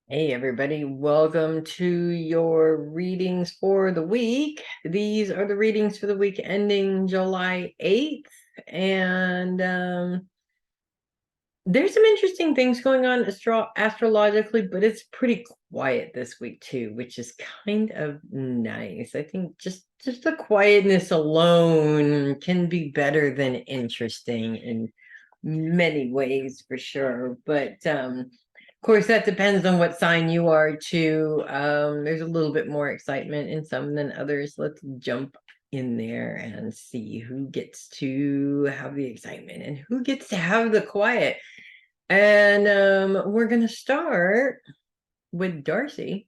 Hey everybody, welcome to your readings for the week. These are the readings for the week ending July 8th. And there's some interesting things going on astrologically, but it's pretty quiet this week too, which is kind of nice. I think just the quietness alone can be better than interesting in many ways for sure. But of course, that depends on what sign you are too. There's a little bit more excitement in some than others. Let's jump in there and see who gets to have the excitement and who gets to have the quiet. And we're gonna start with Darcy,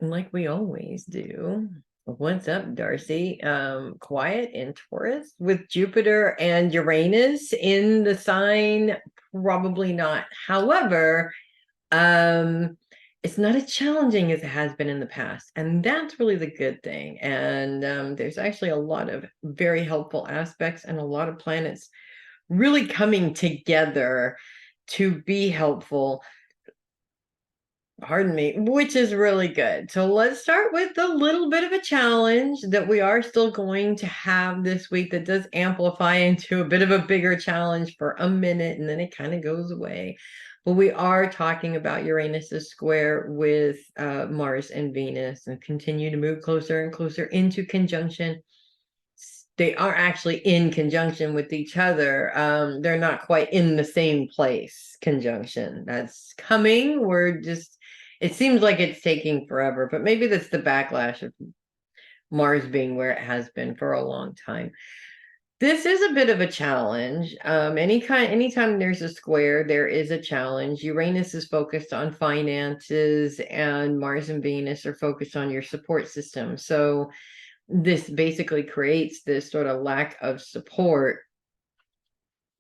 like we always do. What's up, Darcy? Quiet in Taurus with Jupiter and Uranus in the sign, probably not. However, it's not as challenging as it has been in the past, and that's really the good thing. And there's actually a lot of very helpful aspects and a lot of planets really coming together to be helpful, pardon me, which is really good. So let's start with a little bit of a challenge that we are still going to have this week that does amplify into a bit of a bigger challenge for a minute, and then it kind of goes away. But we are talking about Uranus's square with Mars and Venus, and continue to move closer and closer into conjunction. They are actually in conjunction with each other. They're not quite in the same place conjunction. That's coming. It seems like it's taking forever, but maybe that's the backlash of Mars being where it has been for a long time. This is a bit of a challenge. Anytime there's a square, there is a challenge. Uranus is focused on finances, and Mars and Venus are focused on your support system. So this basically creates this sort of lack of support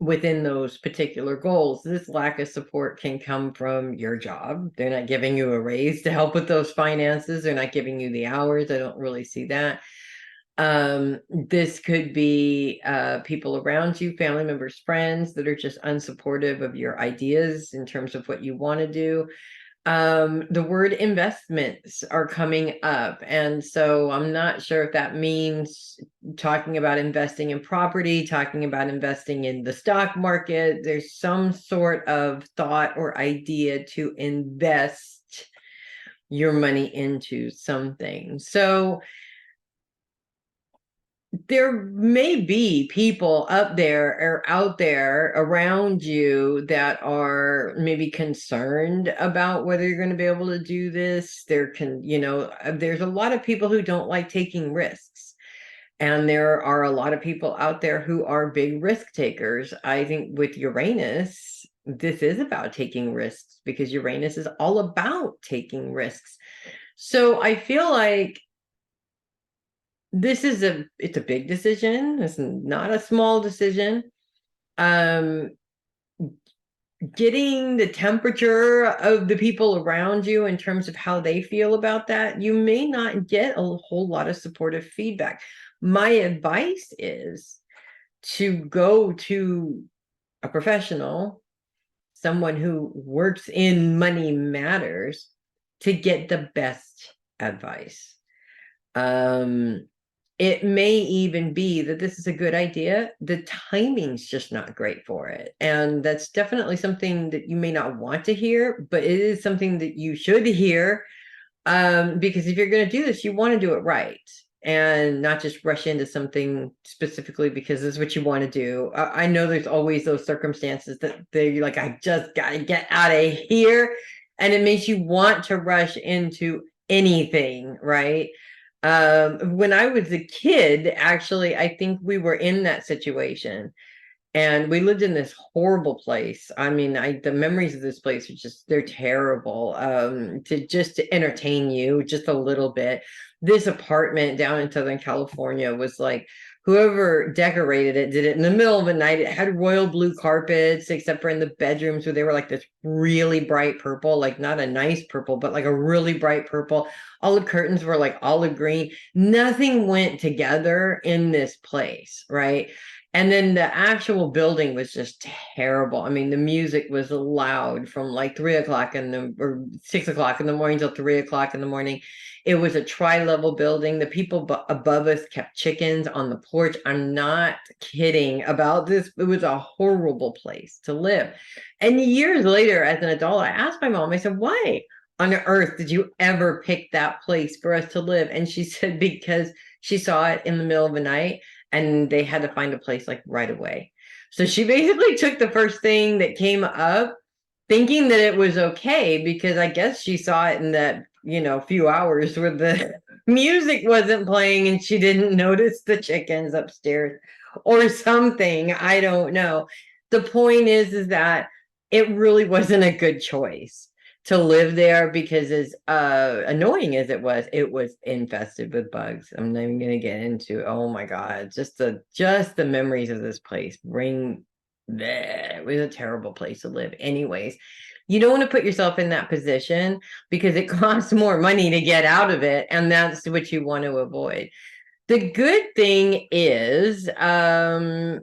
within those particular goals. This lack of support can come from your job. They're not giving you a raise to help with those finances. They're not giving you the hours. I don't really see that. This could be people around you, family members, friends that are just unsupportive of your ideas in terms of what you want to do. The word investments are coming up, and so I'm not sure if that means talking about investing in property, talking about investing in the stock market. There's some sort of thought or idea to invest your money into something. So there may be people up there or out there around you that are maybe concerned about whether you're going to be able to do this. There's a lot of people who don't like taking risks. And there are a lot of people out there who are big risk takers. I think with Uranus, this is about taking risks because Uranus is all about taking risks. So I feel like it's a big decision. It's not a small decision. Um, Getting the temperature of the people around you in terms of how they feel about that, you may not get a whole lot of supportive feedback. My advice is to go to a professional, someone who works in money matters, to get the best advice. It may even be that this is a good idea. The timing's just not great for it. And that's definitely something that you may not want to hear, but it is something that you should hear. Because if you're going to do this, you want to do it right and not just rush into something specifically because this is what you want to do. I know there's always those circumstances that they're like, I just got to get out of here. And it makes you want to rush into anything, right? When I was a kid, actually, I think we were in that situation, and we lived in this horrible place. I mean, the memories of this place are they're terrible. To entertain you just a little bit, this apartment down in Southern California was like, whoever decorated it did it in the middle of the night. It had royal blue carpets, except for in the bedrooms where they were like this really bright purple, like not a nice purple, but like a really bright purple. All the curtains were like olive green. Nothing went together in this place, right? And then the actual building was just terrible. I mean, the music was loud from like 3 o'clock or 6 o'clock in the morning till 3 o'clock in the morning. It was a tri-level building. The people above us kept chickens on the porch. I'm not kidding about this. It was a horrible place to live. And years later, as an adult, I asked my mom, I said, why on earth did you ever pick that place for us to live? And she said, because she saw it in the middle of the night and they had to find a place like right away. So she basically took the first thing that came up, thinking that it was okay, because I guess she saw it in that, few hours where the music wasn't playing and she didn't notice the chickens upstairs or something. I don't know. The point is that it really wasn't a good choice to live there, because as annoying as it was infested with bugs. I'm not even gonna get into, oh my God, just the memories of this place it was a terrible place to live. Anyways, you don't want to put yourself in that position because it costs more money to get out of it, and that's what you want to avoid. The good thing is, there's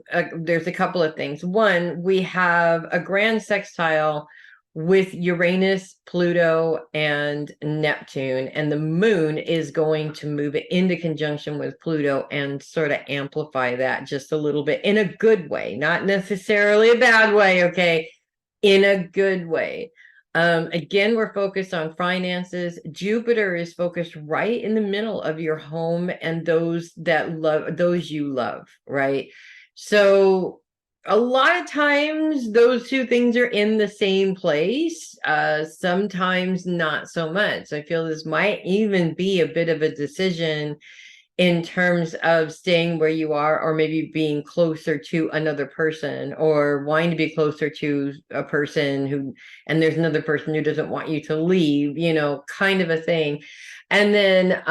a couple of things. One, we have a grand sextile with Uranus, Pluto, and Neptune, and the moon is going to move it into conjunction with Pluto and sort of amplify that just a little bit in a good way, not necessarily a bad way, okay? In a good way. Again, we're focused on finances. Jupiter is focused right in the middle of your home and those you love, right? So a lot of times those two things are in the same place. Sometimes not so much. I feel this might even be a bit of a decision in terms of staying where you are, or maybe being closer to another person, or wanting to be closer to a person and there's another person who doesn't want you to leave, kind of a thing. And then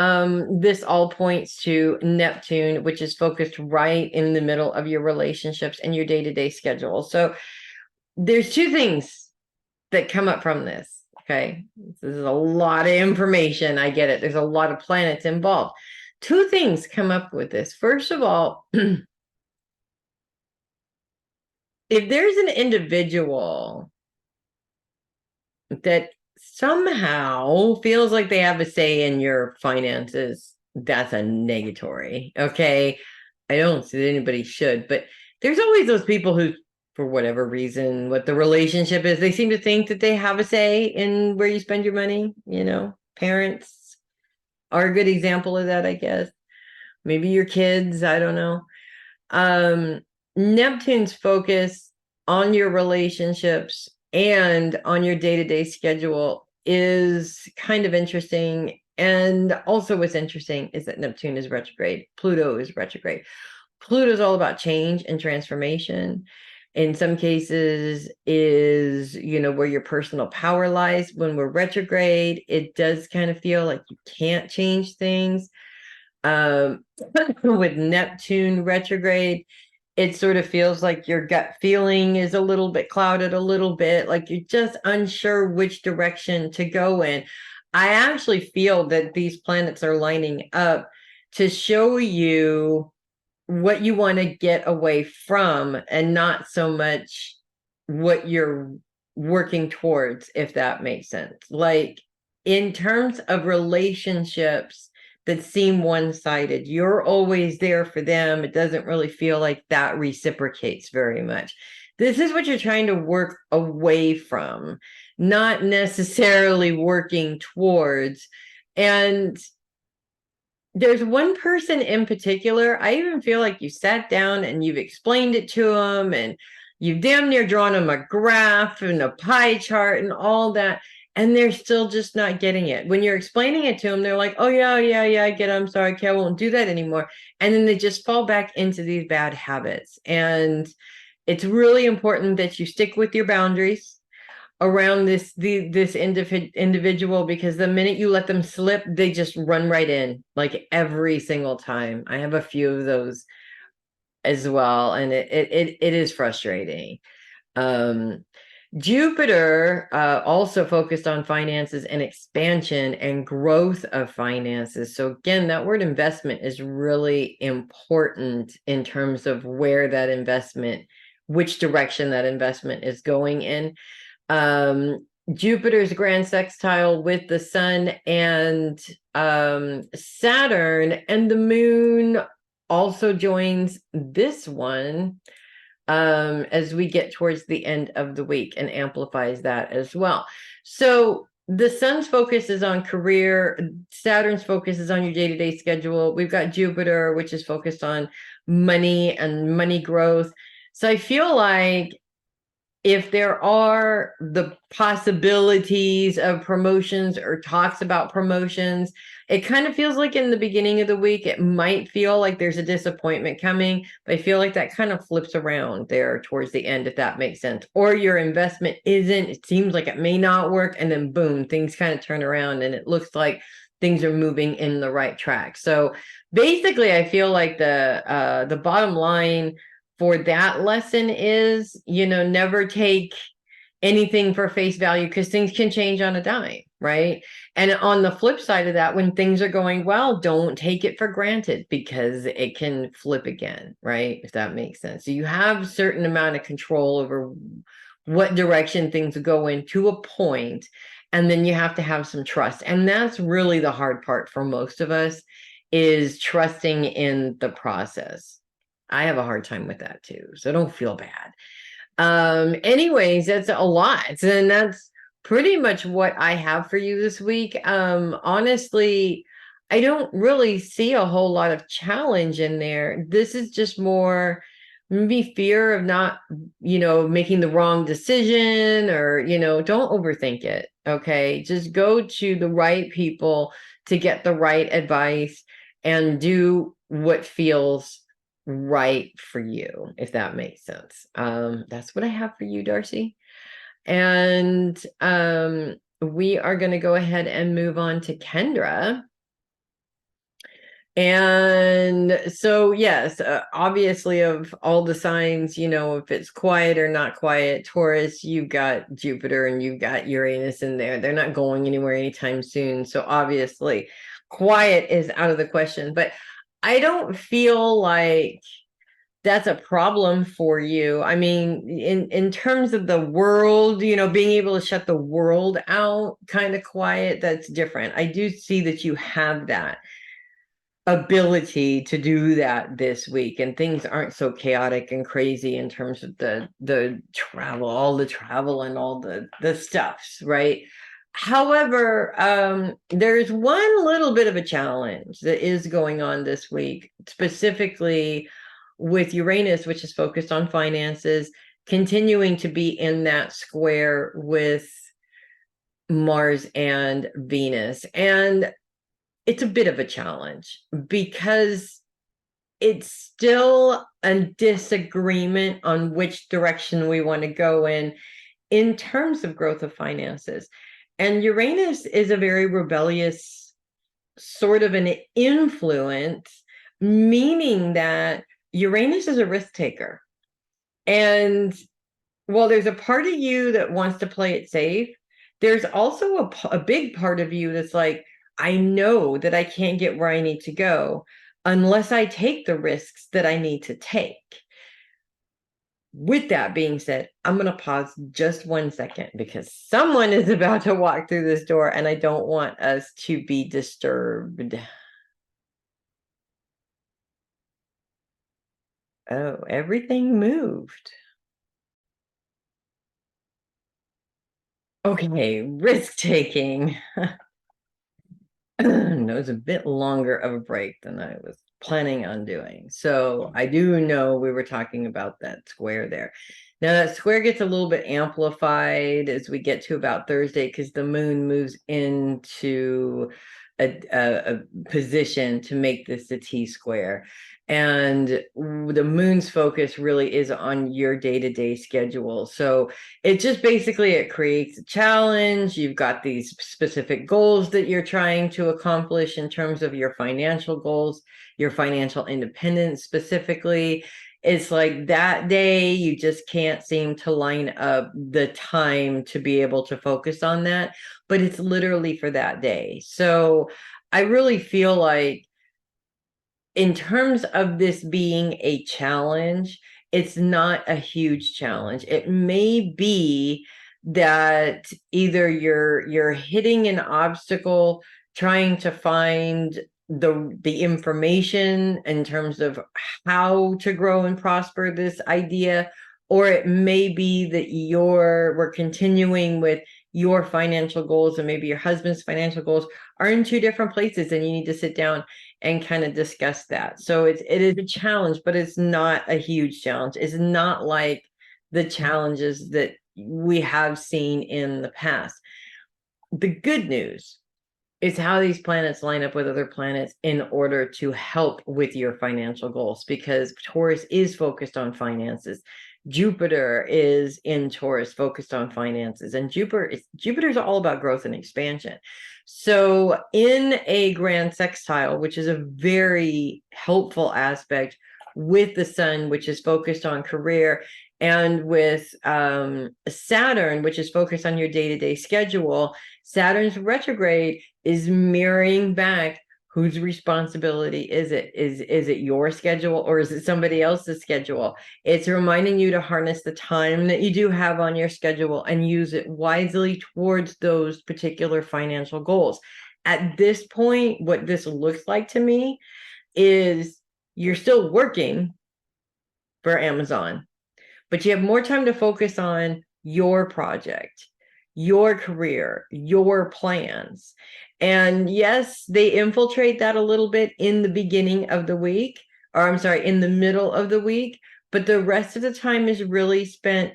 this all points to Neptune, which is focused right in the middle of your relationships and your day-to-day schedule. So there's two things that come up from this. Okay. This is a lot of information. I get it. There's a lot of planets involved. Two things come up with this. First of all, if there's an individual that somehow feels like they have a say in your finances, that's a negatory. Okay. I don't say anybody should, but there's always those people who, for whatever reason, what the relationship is, they seem to think that they have a say in where you spend your money. Parents are a good example of that, I guess. Maybe your kids, I don't know. Neptune's focus on your relationships and on your day-to-day schedule is kind of interesting. And also what's interesting is that Neptune is retrograde. Pluto is retrograde. Pluto is all about change and transformation. In some cases is, where your personal power lies. When we're retrograde, it does kind of feel like you can't change things. With Neptune retrograde, it sort of feels like your gut feeling is a little bit clouded, a little bit like you're just unsure which direction to go in. I actually feel that these planets are lining up to show you what you want to get away from, and not so much what you're working towards, if that makes sense. Like in terms of relationships that seem one-sided, you're always there for them. It doesn't really feel like that reciprocates very much. This is what you're trying to work away from, not necessarily working towards. And there's one person in particular, I even feel like you sat down and you've explained it to them, and you've damn near drawn them a graph and a pie chart and all that, and they're still just not getting it. When you're explaining it to them, they're like, oh, yeah, I get it. I'm sorry, okay, I won't do that anymore. And then they just fall back into these bad habits. And it's really important that you stick with your boundaries around this individual, because the minute you let them slip, they just run right in, like every single time. I have a few of those as well, and it is frustrating. Jupiter also focused on finances and expansion and growth of finances. So again, that word investment is really important in terms of where that investment, which direction that investment is going in. Jupiter's grand sextile with the sun and Saturn, and the moon also joins this one as we get towards the end of the week and amplifies that as well. So the sun's focus is on career, Saturn's focus is on your day-to-day schedule. We've got Jupiter, which is focused on money and money growth. So I feel like if there are the possibilities of promotions or talks about promotions, it kind of feels like in the beginning of the week, it might feel like there's a disappointment coming, but I feel like that kind of flips around there towards the end, if that makes sense. Or your investment isn't, it seems like it may not work, and then boom, things kind of turn around and it looks like things are moving in the right track. So basically, I feel like the bottom line for that lesson is, never take anything for face value, because things can change on a dime, right? And on the flip side of that, when things are going well, don't take it for granted, because it can flip again, right? If that makes sense. So you have a certain amount of control over what direction things go in to a point, and then you have to have some trust. And that's really the hard part for most of us, is trusting in the process. I have a hard time with that too, so don't feel bad. Anyways, that's a lot, and that's pretty much what I have for you this week. Honestly, I don't really see a whole lot of challenge in there. This is just more maybe fear of not, making the wrong decision, or, don't overthink it. Okay, just go to the right people to get the right advice and do what feels right for you, if that makes sense. That's what I have for you, Darcy. And we are going to go ahead and move on to Kendra. And so, yes, obviously, of all the signs, if it's quiet or not quiet, Taurus, you've got Jupiter and you've got Uranus in there. They're not going anywhere anytime soon. So obviously, quiet is out of the question. But I don't feel like that's a problem for you. I mean, in terms of the world, being able to shut the world out, kind of quiet, that's different. I do see that you have that ability to do that this week, and things aren't so chaotic and crazy in terms of the travel, all the travel and all the stuffs, right? However, there's one little bit of a challenge that is going on this week, specifically with Uranus, which is focused on finances, continuing to be in that square with Mars and Venus. And it's a bit of a challenge, because it's still a disagreement on which direction we want to go in terms of growth of finances. And Uranus is a very rebellious sort of an influence, meaning that Uranus is a risk taker. And while there's a part of you that wants to play it safe, there's also a big part of you that's like, I know that I can't get where I need to go unless I take the risks that I need to take. With that being said, I'm going to pause just 1 second, because someone is about to walk through this door and I don't want us to be disturbed. Oh, everything moved. Okay, risk taking. It was a bit longer of a break than I was planning on doing. So I do know we were talking about that square there. Now that square gets a little bit amplified as we get to about Thursday, because the moon moves into a position to make this a T-square. And the moon's focus really is on your day-to-day schedule. So it just basically, it creates a challenge. You've got these specific goals that you're trying to accomplish in terms of your financial goals, your financial independence specifically. It's like that day, you just can't seem to line up the time to be able to focus on that, but it's literally for that day. So I really feel like in terms of this being a challenge, it's not a huge challenge. It may be that either you're hitting an obstacle trying to find the information in terms of how to grow and prosper this idea, or it may be that we're continuing with your financial goals and maybe your husband's financial goals are in two different places and you need to sit down and kind of discuss that. So it is a challenge, but it's not a huge challenge. It's not like the challenges that we have seen in the past. The good news is how these planets line up with other planets in order to help with your financial goals, because Taurus is focused on finances. Jupiter is in Taurus, focused on finances, and Jupiter's all about growth and expansion. So in a grand sextile, which is a very helpful aspect with the sun, which is focused on career, and with Saturn, which is focused on your day-to-day schedule, Saturn's retrograde is mirroring back whose responsibility is it? Is it your schedule or is it somebody else's schedule? It's reminding you to harness the time that you do have on your schedule and use it wisely towards those particular financial goals. At this point, what this looks like to me is you're still working for Amazon, but you have more time to focus on your project, your career, your plans. And yes, they infiltrate that a little bit in the beginning of the week, or I'm sorry, in the middle of the week, but the rest of the time is really spent.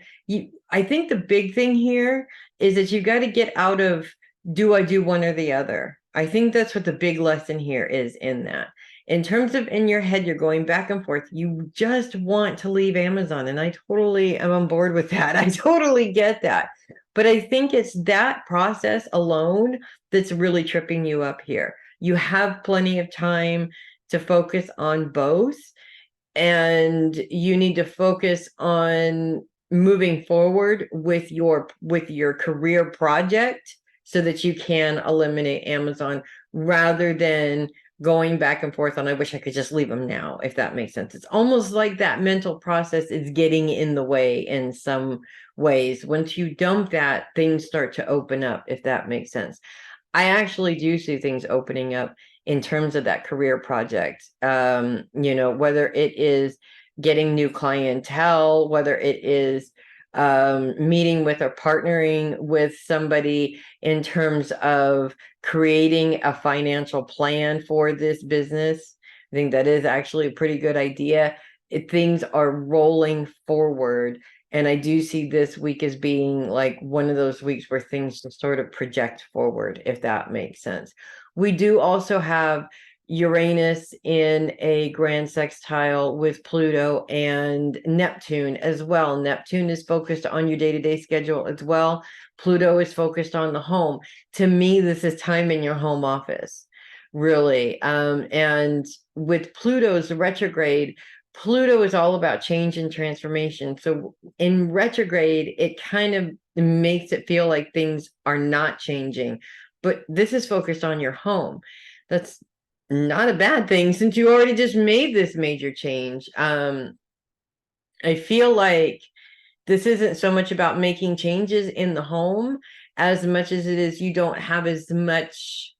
I think the big thing here is that you got to get out of, do I do one or the other? I think that's what the big lesson here is in that. In terms of in your head, you're going back and forth. You just want to leave Amazon. And I totally am on board with that. I totally get that. But I think it's that process alone that's really tripping you up here. You have plenty of time to focus on both. And you need to focus on moving forward with your career project so that you can eliminate Amazon rather than going back and forth on, I wish I could just leave them now, if that makes sense. It's almost like that mental process is getting in the way in some ways. Once you dump that, things start to open up, if that makes sense. I actually do see things opening up in terms of that career project. Whether it is getting new clientele, whether it is meeting with or partnering with somebody in terms of creating a financial plan for this business. I think that is actually a pretty good idea. Things are rolling forward. And I do see this week as being like one of those weeks where things just sort of project forward, if that makes sense. We do also have Uranus in a grand sextile with Pluto and Neptune as well. Neptune is focused on your day-to-day schedule as well. Pluto is focused on the home. To me, this is time in your home office, really. And with Pluto's retrograde, Pluto is all about change and transformation. So in retrograde, it kind of makes it feel like things are not changing, but this is focused on your home. That's not a bad thing since you already just made this major change. I feel like this isn't so much about making changes in the home as much as it is you don't have as much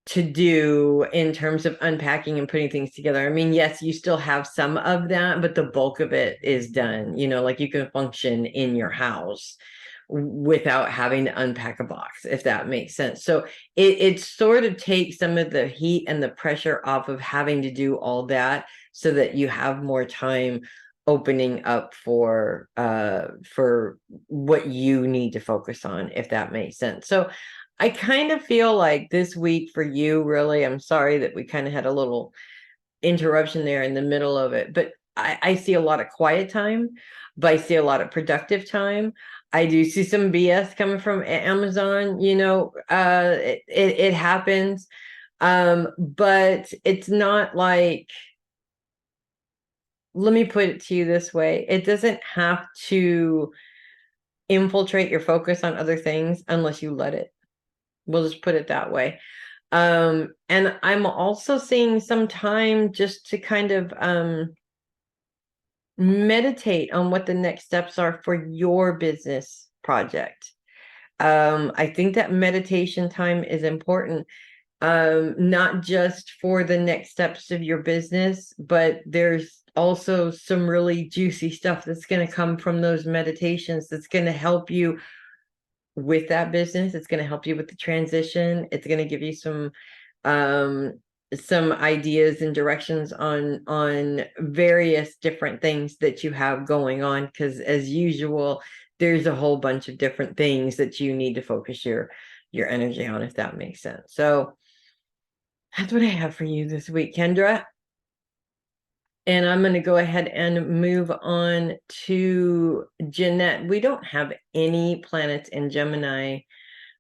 to do in terms of unpacking and putting things together. I mean, yes, you still have some of that, but the bulk of it is done. Like you can function in your house without having to unpack a box, if that makes sense. So it sort of takes some of the heat and the pressure off of having to do all that so that you have more time opening up for what you need to focus on, if that makes sense. So I kind of feel like this week for you, really, I'm sorry that we kind of had a little interruption there in the middle of it, but I see a lot of quiet time, but I see a lot of productive time. I do see some BS coming from Amazon, it happens. But it's not like let me put it to you this way. It doesn't have to infiltrate your focus on other things unless you let it. We'll just put it that way. And I'm also seeing some time just to kind of meditate on what the next steps are for your business project. I think that meditation time is important, not just for the next steps of your business, but there's also some really juicy stuff that's going to come from those meditations that's going to help you with that business. It's going to help you with the transition. It's going to give you some ideas and directions on various different things that you have going on, because as usual, there's a whole bunch of different things that you need to focus your energy on, if that makes sense. So that's what I have for you this week, Kendra. And I'm going to go ahead and move on to Jeannette. We don't have any planets in Gemini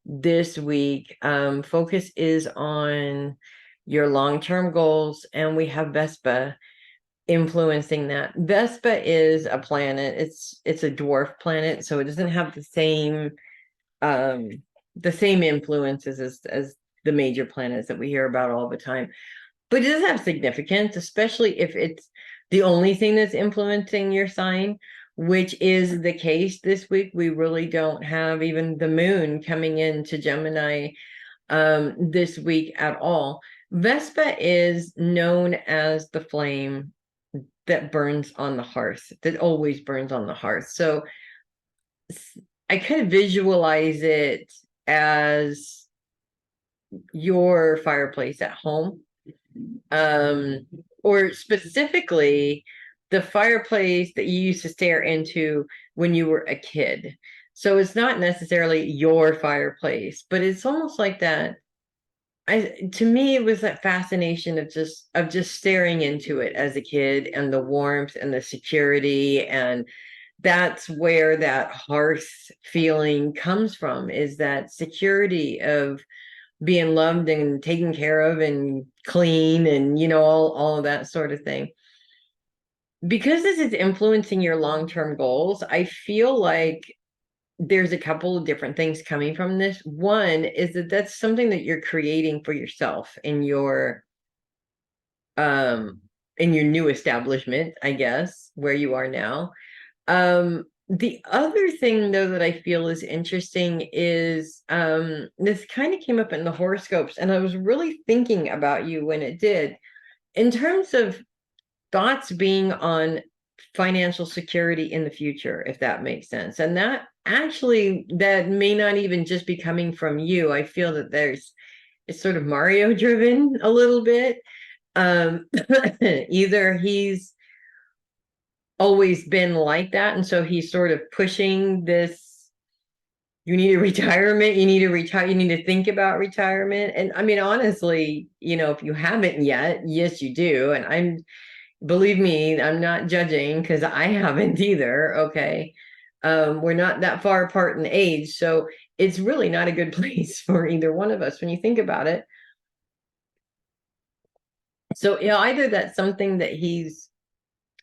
this week. Focus is on your long-term goals, and we have Vespa influencing that. Vespa is a planet. It's a dwarf planet, so it doesn't have the same influences as the major planets that we hear about all the time. But it does have significance, especially if it's the only thing that's influencing your sign, which is the case this week. We really don't have even the moon coming into Gemini this week at all. Vespa is known as the flame that burns on the hearth, that always burns on the hearth. So I kind of visualize it as your fireplace at home. Or specifically the fireplace that you used to stare into when you were a kid. So it's not necessarily your fireplace, but it's almost like that. To me, it was that fascination of just staring into it as a kid, and the warmth and the security, and that's where that hearth feeling comes from, is that security of being loved and taken care of and clean, and all of that sort of thing. Because this is influencing your long-term goals, I feel like there's a couple of different things coming from this. One is that that's something that you're creating for yourself in your new establishment, I guess, where you are now. The other thing, though, that I feel is interesting is this kind of came up in the horoscopes, and I was really thinking about you when it did, in terms of thoughts being on financial security in the future, if that makes sense. And that may not even just be coming from you. I feel that it's sort of Mario driven a little bit. Either he's always been like that, and so he's sort of pushing this, you need a retirement, you need to retire, you need to think about retirement. And I mean, honestly, if you haven't yet, yes, you do. And believe me, I'm not judging, because I haven't either. Okay. We're not that far apart in age, so it's really not a good place for either one of us when you think about it. So either that's something that he's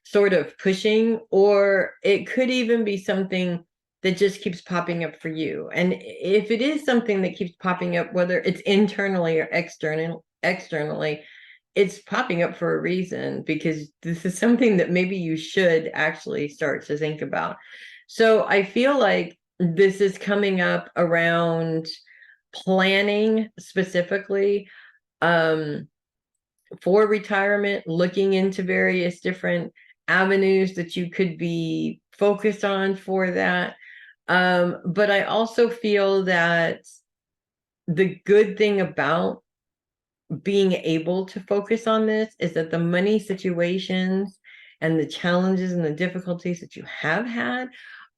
sort of pushing, or it could even be something that just keeps popping up for you. And if it is something that keeps popping up, whether it's internally or externally, it's popping up for a reason, because this is something that maybe you should actually start to think about. So I feel like this is coming up around planning specifically for retirement, looking into various different avenues that you could be focused on for that. But I also feel that the good thing about being able to focus on this is that the money situations and the challenges and the difficulties that you have had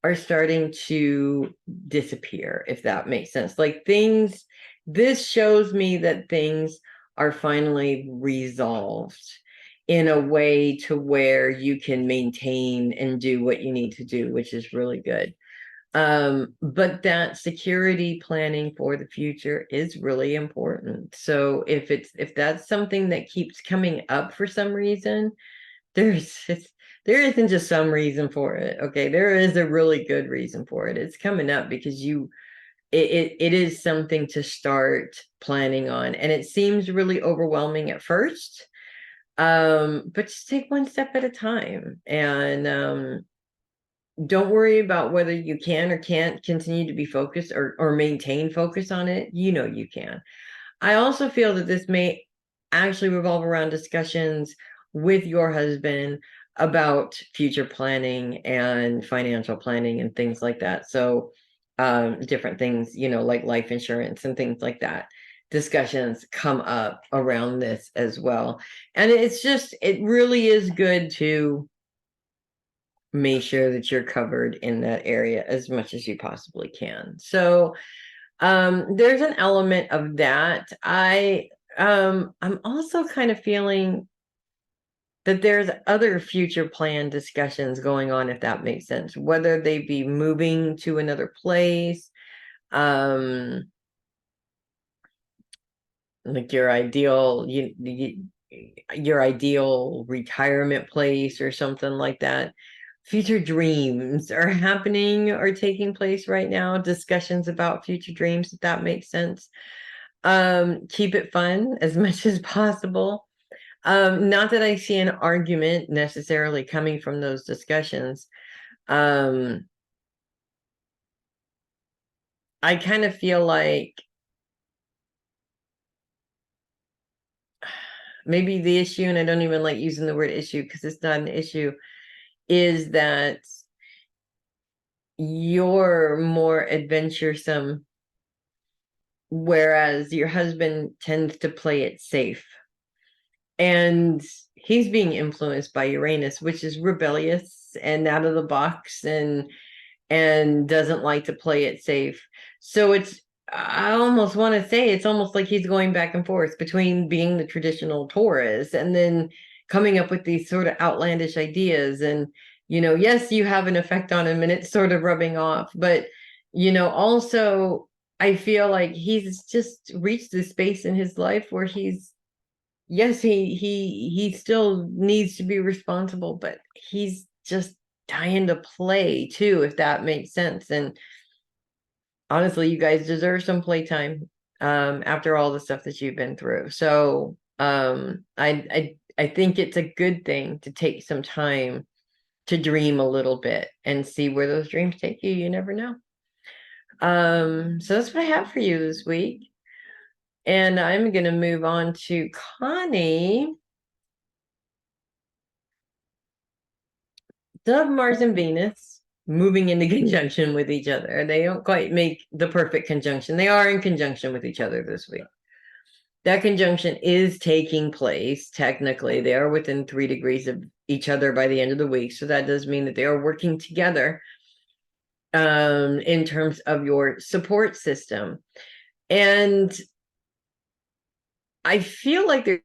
are starting to disappear, if that makes sense. Like this shows me that things are finally resolved in a way to where you can maintain and do what you need to do, which is really good. But that security planning for the future is really important. So if that's something that keeps coming up for some reason, there's there isn't just some reason for it. Okay, there is a really good reason for it. It's coming up because it is something to start planning on, and it seems really overwhelming at first. But just take one step at a time, and don't worry about whether you can or can't continue to be focused or maintain focus on it. You know you can. I also feel that this may actually revolve around discussions with your husband about future planning and financial planning and things like that. So different things, like life insurance and things like that. Discussions come up around this as well. And it really is good to make sure that you're covered in that area as much as you possibly can. So there's an element of that. I'm also kind of feeling that there's other future plan discussions going on, if that makes sense, whether they be moving to another place, like your ideal retirement place or something like that. Future dreams are happening or taking place right now. Discussions about future dreams, if that makes sense. Keep it fun as much as possible. Not that I see an argument necessarily coming from those discussions. I kind of feel like maybe the issue, and I don't even like using the word issue because it's not an issue, is that you're more adventuresome, whereas your husband tends to play it safe. And he's being influenced by Uranus, which is rebellious and out of the box and doesn't like to play it safe. So I almost want to say it's almost like he's going back and forth between being the traditional Taurus and then coming up with these sort of outlandish ideas. And, yes, you have an effect on him and it's sort of rubbing off. But, also, I feel like he's just reached this space in his life where yes, he still needs to be responsible, but he's just dying to play too, if that makes sense. And honestly, you guys deserve some playtime after all the stuff that you've been through. So I think it's a good thing to take some time to dream a little bit and see where those dreams take you. You never know. So that's what I have for you this week. And I'm going to move on to Connie. Still have Mars and Venus moving into conjunction with each other. They don't quite make the perfect conjunction. They are in conjunction with each other this week. That conjunction is taking place. Technically, they are within 3 degrees of each other by the end of the week. So that does mean that they are working together in terms of your support system. And I feel like they're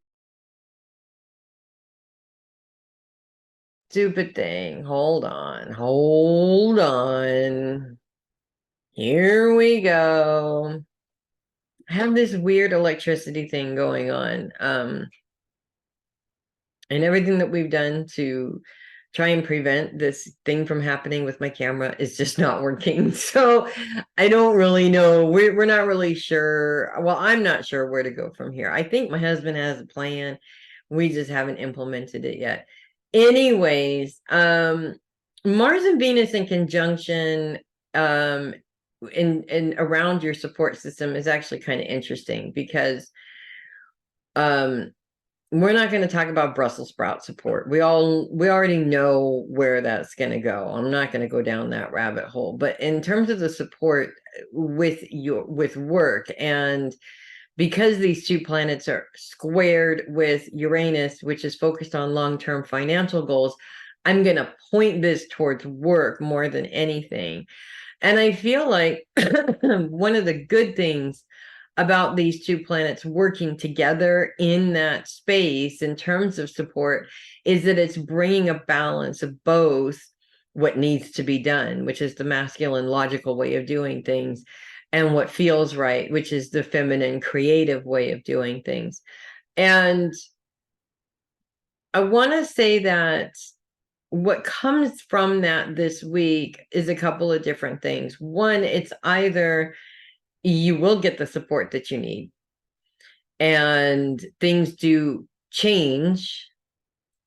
stupid thing. Hold on. Here we go. I have this weird electricity thing going on. And everything that we've done to try and prevent this thing from happening with my camera is just not working. So I don't really know. We're not really sure. Well, I'm not sure where to go from here. I think my husband has a plan. We just haven't implemented it yet. Anyways, Mars and Venus in conjunction in around your support system is actually kind of interesting because we're not going to talk about Brussels sprout support. We already know where that's going to go. I'm not going to go down that rabbit hole. But in terms of the support with work, and because these two planets are squared with Uranus, which is focused on long-term financial goals, I'm going to point this towards work more than anything. And I feel like one of the good things about these two planets working together in that space in terms of support is that it's bringing a balance of both what needs to be done, which is the masculine logical way of doing things, and what feels right, which is the feminine creative way of doing things. And I want to say that what comes from that this week is a couple of different things. One, it's either you will get the support that you need and things do change,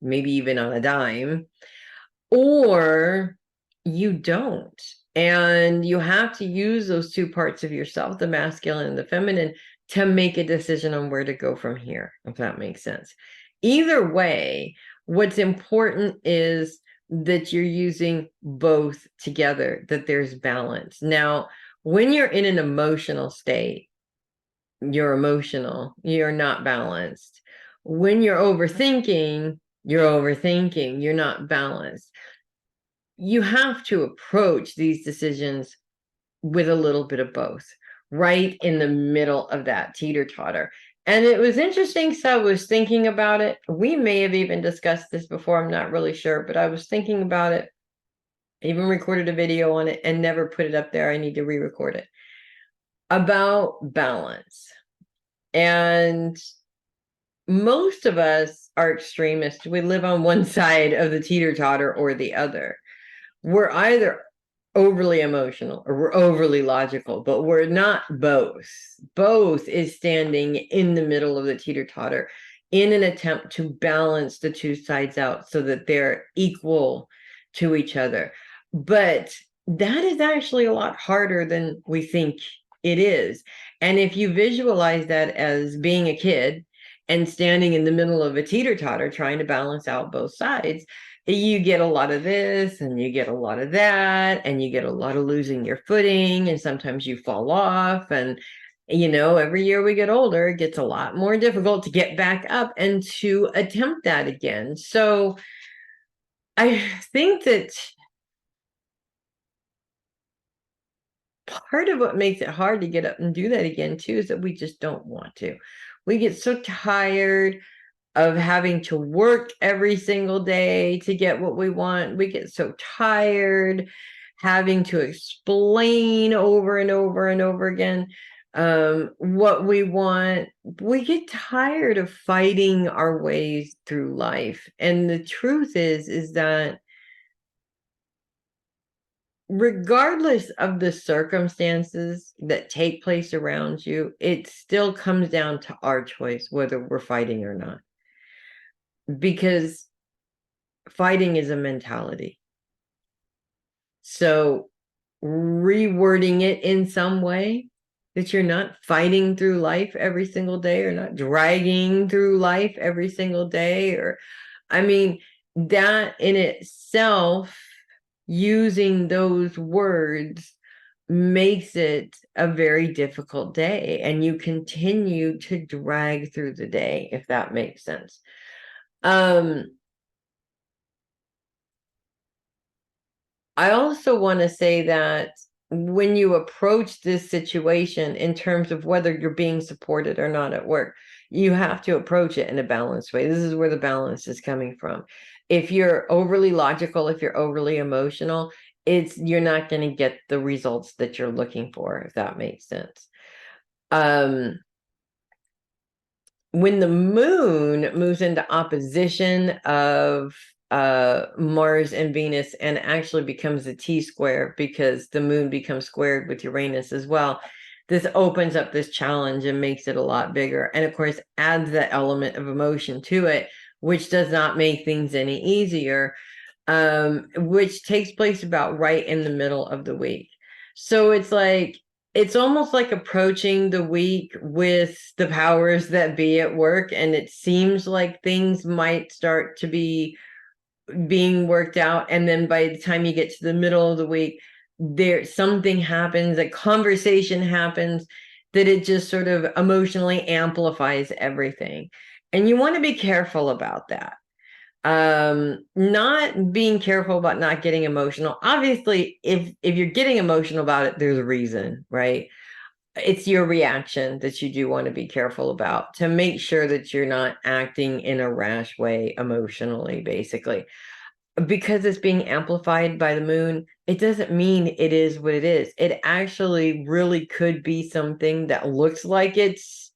maybe even on a dime, or you don't. And you have to use those two parts of yourself, the masculine and the feminine, to make a decision on where to go from here, if that makes sense. Either way, what's important is that you're using both together, that there's balance. Now, when you're in an emotional state, you're emotional, you're not balanced. When you're overthinking, you're not balanced. You have to approach these decisions with a little bit of both, right in the middle of that teeter-totter. And it was interesting, so I was thinking about it. We may have even discussed this before, I'm not really sure, but I was thinking about it, even recorded a video on it and never put it up there. I need to re-record it. About balance. And most of us are extremists. We live on one side of the teeter-totter or the other. We're either overly emotional or we're overly logical, but we're not both. Both is standing in the middle of the teeter-totter in an attempt to balance the two sides out so that they're equal to each other. But that is actually a lot harder than we think it is. And if you visualize that as being a kid and standing in the middle of a teeter-totter trying to balance out both sides, you get a lot of this and you get a lot of that, and you get a lot of losing your footing, and sometimes you fall off. And every year we get older, it gets a lot more difficult to get back up and to attempt that again. So I think that part of what makes it hard to get up and do that again too is that we just don't want to. We get so tired of having to work every single day to get what we want. We get so tired having to explain over and over and over again what we want. We get tired of fighting our ways through life. And the truth is that regardless of the circumstances that take place around you, it still comes down to our choice whether we're fighting or not. Because fighting is a mentality. So rewording it in some way that you're not fighting through life every single day, or not dragging through life every single day, or that in itself, using those words makes it a very difficult day, and you continue to drag through the day, if that makes sense. I also want to say that when you approach this situation in terms of whether you're being supported or not at work, you have to approach it in a balanced way. This is where the balance is coming from. If you're overly logical, if you're overly emotional, you're not going to get the results that you're looking for, if that makes sense. When the moon moves into opposition of Mars and Venus and actually becomes a T-square, because the moon becomes squared with Uranus as well, this opens up this challenge and makes it a lot bigger. And of course, adds that element of emotion to it, which does not make things any easier, which takes place about right in the middle of the week. So it's almost like approaching the week with the powers that be at work, and it seems like things might start to be being worked out, and then by the time you get to the middle of the week, something happens, a conversation happens, that it just sort of emotionally amplifies everything. And you want to be careful about that. Not being careful about not getting emotional. Obviously, if you're getting emotional about it, there's a reason, right? It's your reaction that you do want to be careful about, to make sure that you're not acting in a rash way emotionally, basically. Because it's being amplified by the moon, it doesn't mean it is what it is. It actually really could be something that looks like it's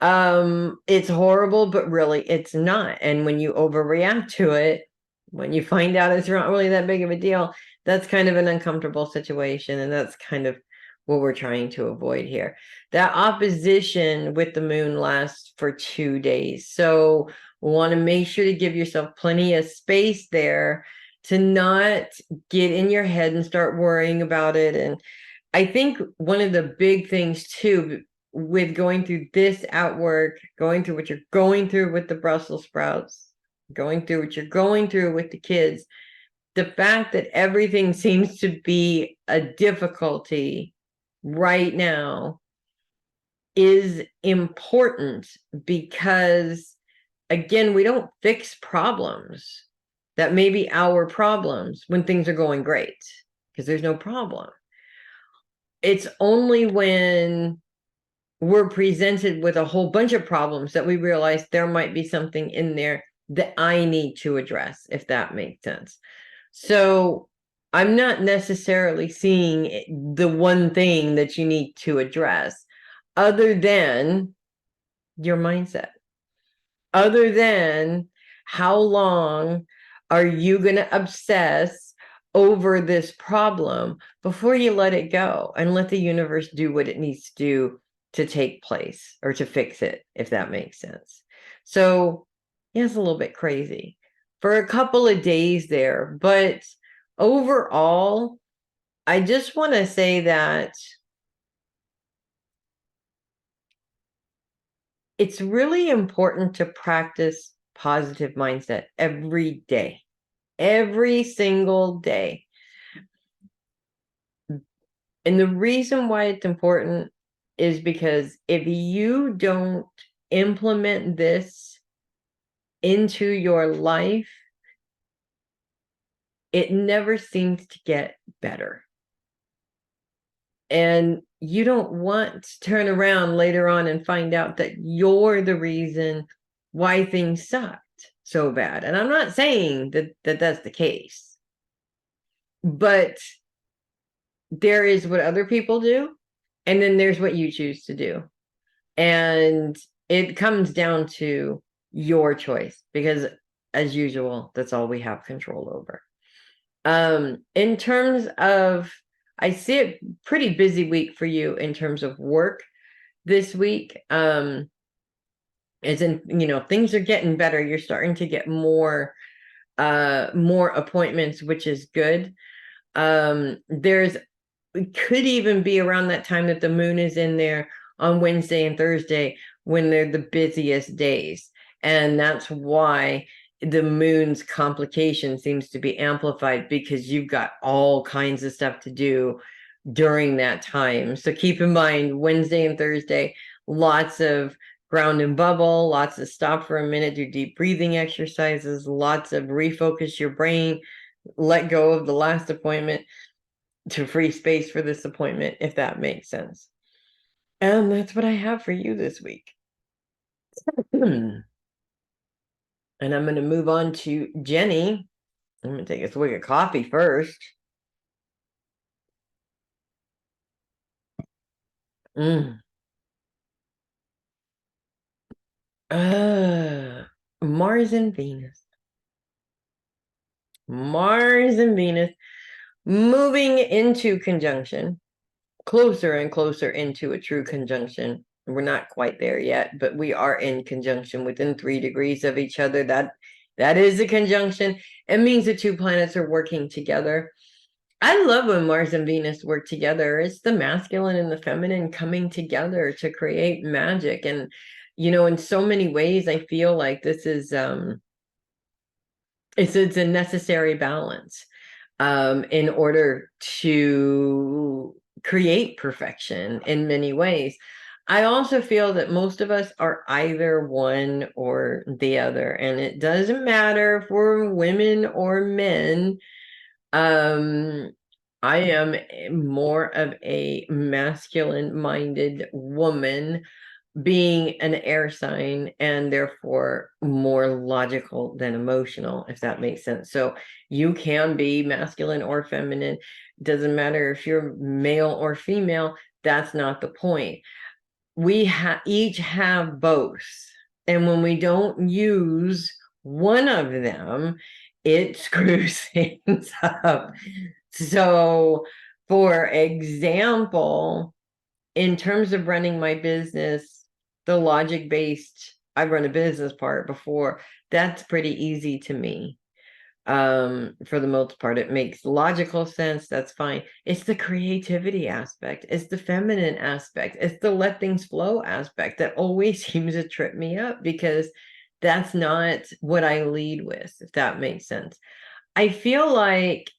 horrible, but really it's not. And when you overreact to it, When you find out it's not really that big of a deal, that's kind of an uncomfortable situation. And that's kind of what we're trying to avoid here. That opposition with the moon lasts for 2 days. So we want to make sure to give yourself plenty of space there to not get in your head and start worrying about it. And I think one of the big things too, with going through this at work, going through what you're going through with the Brussels sprouts, going through what you're going through with the kids, the fact that everything seems to be a difficulty right now is important, because again, we don't fix problems that may be our problems when things are going great, because there's no problem. It's only when we're presented with a whole bunch of problems that we realize there might be something in there that I need to address, if that makes sense. So I'm not necessarily seeing the one thing that you need to address, other than your mindset, other than how long are you going to obsess over this problem before you let it go and let the universe do what it needs to do to take place or to fix it, if that makes sense. So yeah, it's a little bit crazy for a couple of days there, but overall, I just want to say that it's really important to practice positive mindset every day, every single day. And the reason why it's important is because if you don't implement this into your life, it never seems to get better. And you don't want to turn around later on and find out that you're the reason why things sucked so bad. And I'm not saying that that's the case, but there is what other people do, and then there's what you choose to do. And it comes down to your choice, because as usual, that's all we have control over. In terms of, I see a pretty busy week for you in terms of work this week. As in, things are getting better. You're starting to get more appointments, which is good. It could even be around that time that the moon is in there on Wednesday and Thursday when they're the busiest days. And that's why the moon's complication seems to be amplified, because you've got all kinds of stuff to do during that time. So keep in mind, Wednesday and Thursday, lots of ground and bubble, lots of stop for a minute, do deep breathing exercises, lots of refocus your brain, let go of the last appointment to free space for this appointment, if that makes sense. And that's what I have for you this week. And I'm going to move on to Jenny. I'm going to take a swig of coffee first. Mars and Venus. Mars and Venus moving into conjunction, closer and closer into a true conjunction. We're not quite there yet, but we are in conjunction within 3 degrees of each other. That is a conjunction. It means the two planets are working together. I love when Mars and Venus work together. It's the masculine and the feminine coming together to create magic. And, in so many ways, I feel like this is it's a necessary balance in order to create perfection in many ways. I also feel that most of us are either one or the other, and it doesn't matter if we're women or men. I am more of a masculine-minded woman, being an air sign, and therefore more logical than emotional, if that makes sense. So you can be masculine or feminine. Doesn't matter if you're male or female. That's not the point. We each have both. And when we don't use one of them, it screws things up. So, for example, in terms of running my business, the logic-based, I've run a business part before, that's pretty easy to me. For the most part, it makes logical sense. That's fine. It's the creativity aspect. It's the feminine aspect. It's the let things flow aspect that always seems to trip me up, because that's not what I lead with, if that makes sense. I feel like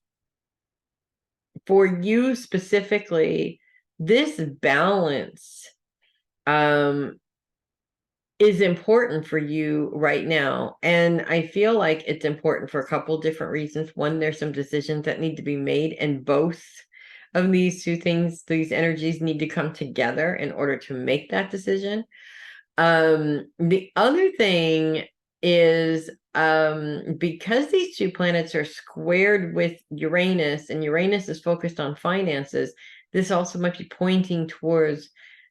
for you specifically, this balance is important for you right now. And I feel like it's important for a couple different reasons. One, there's some decisions that need to be made, and both of these two things, these energies, need to come together in order to make that decision. The other thing is, because these two planets are squared with Uranus, and Uranus is focused on finances, this also might be pointing towards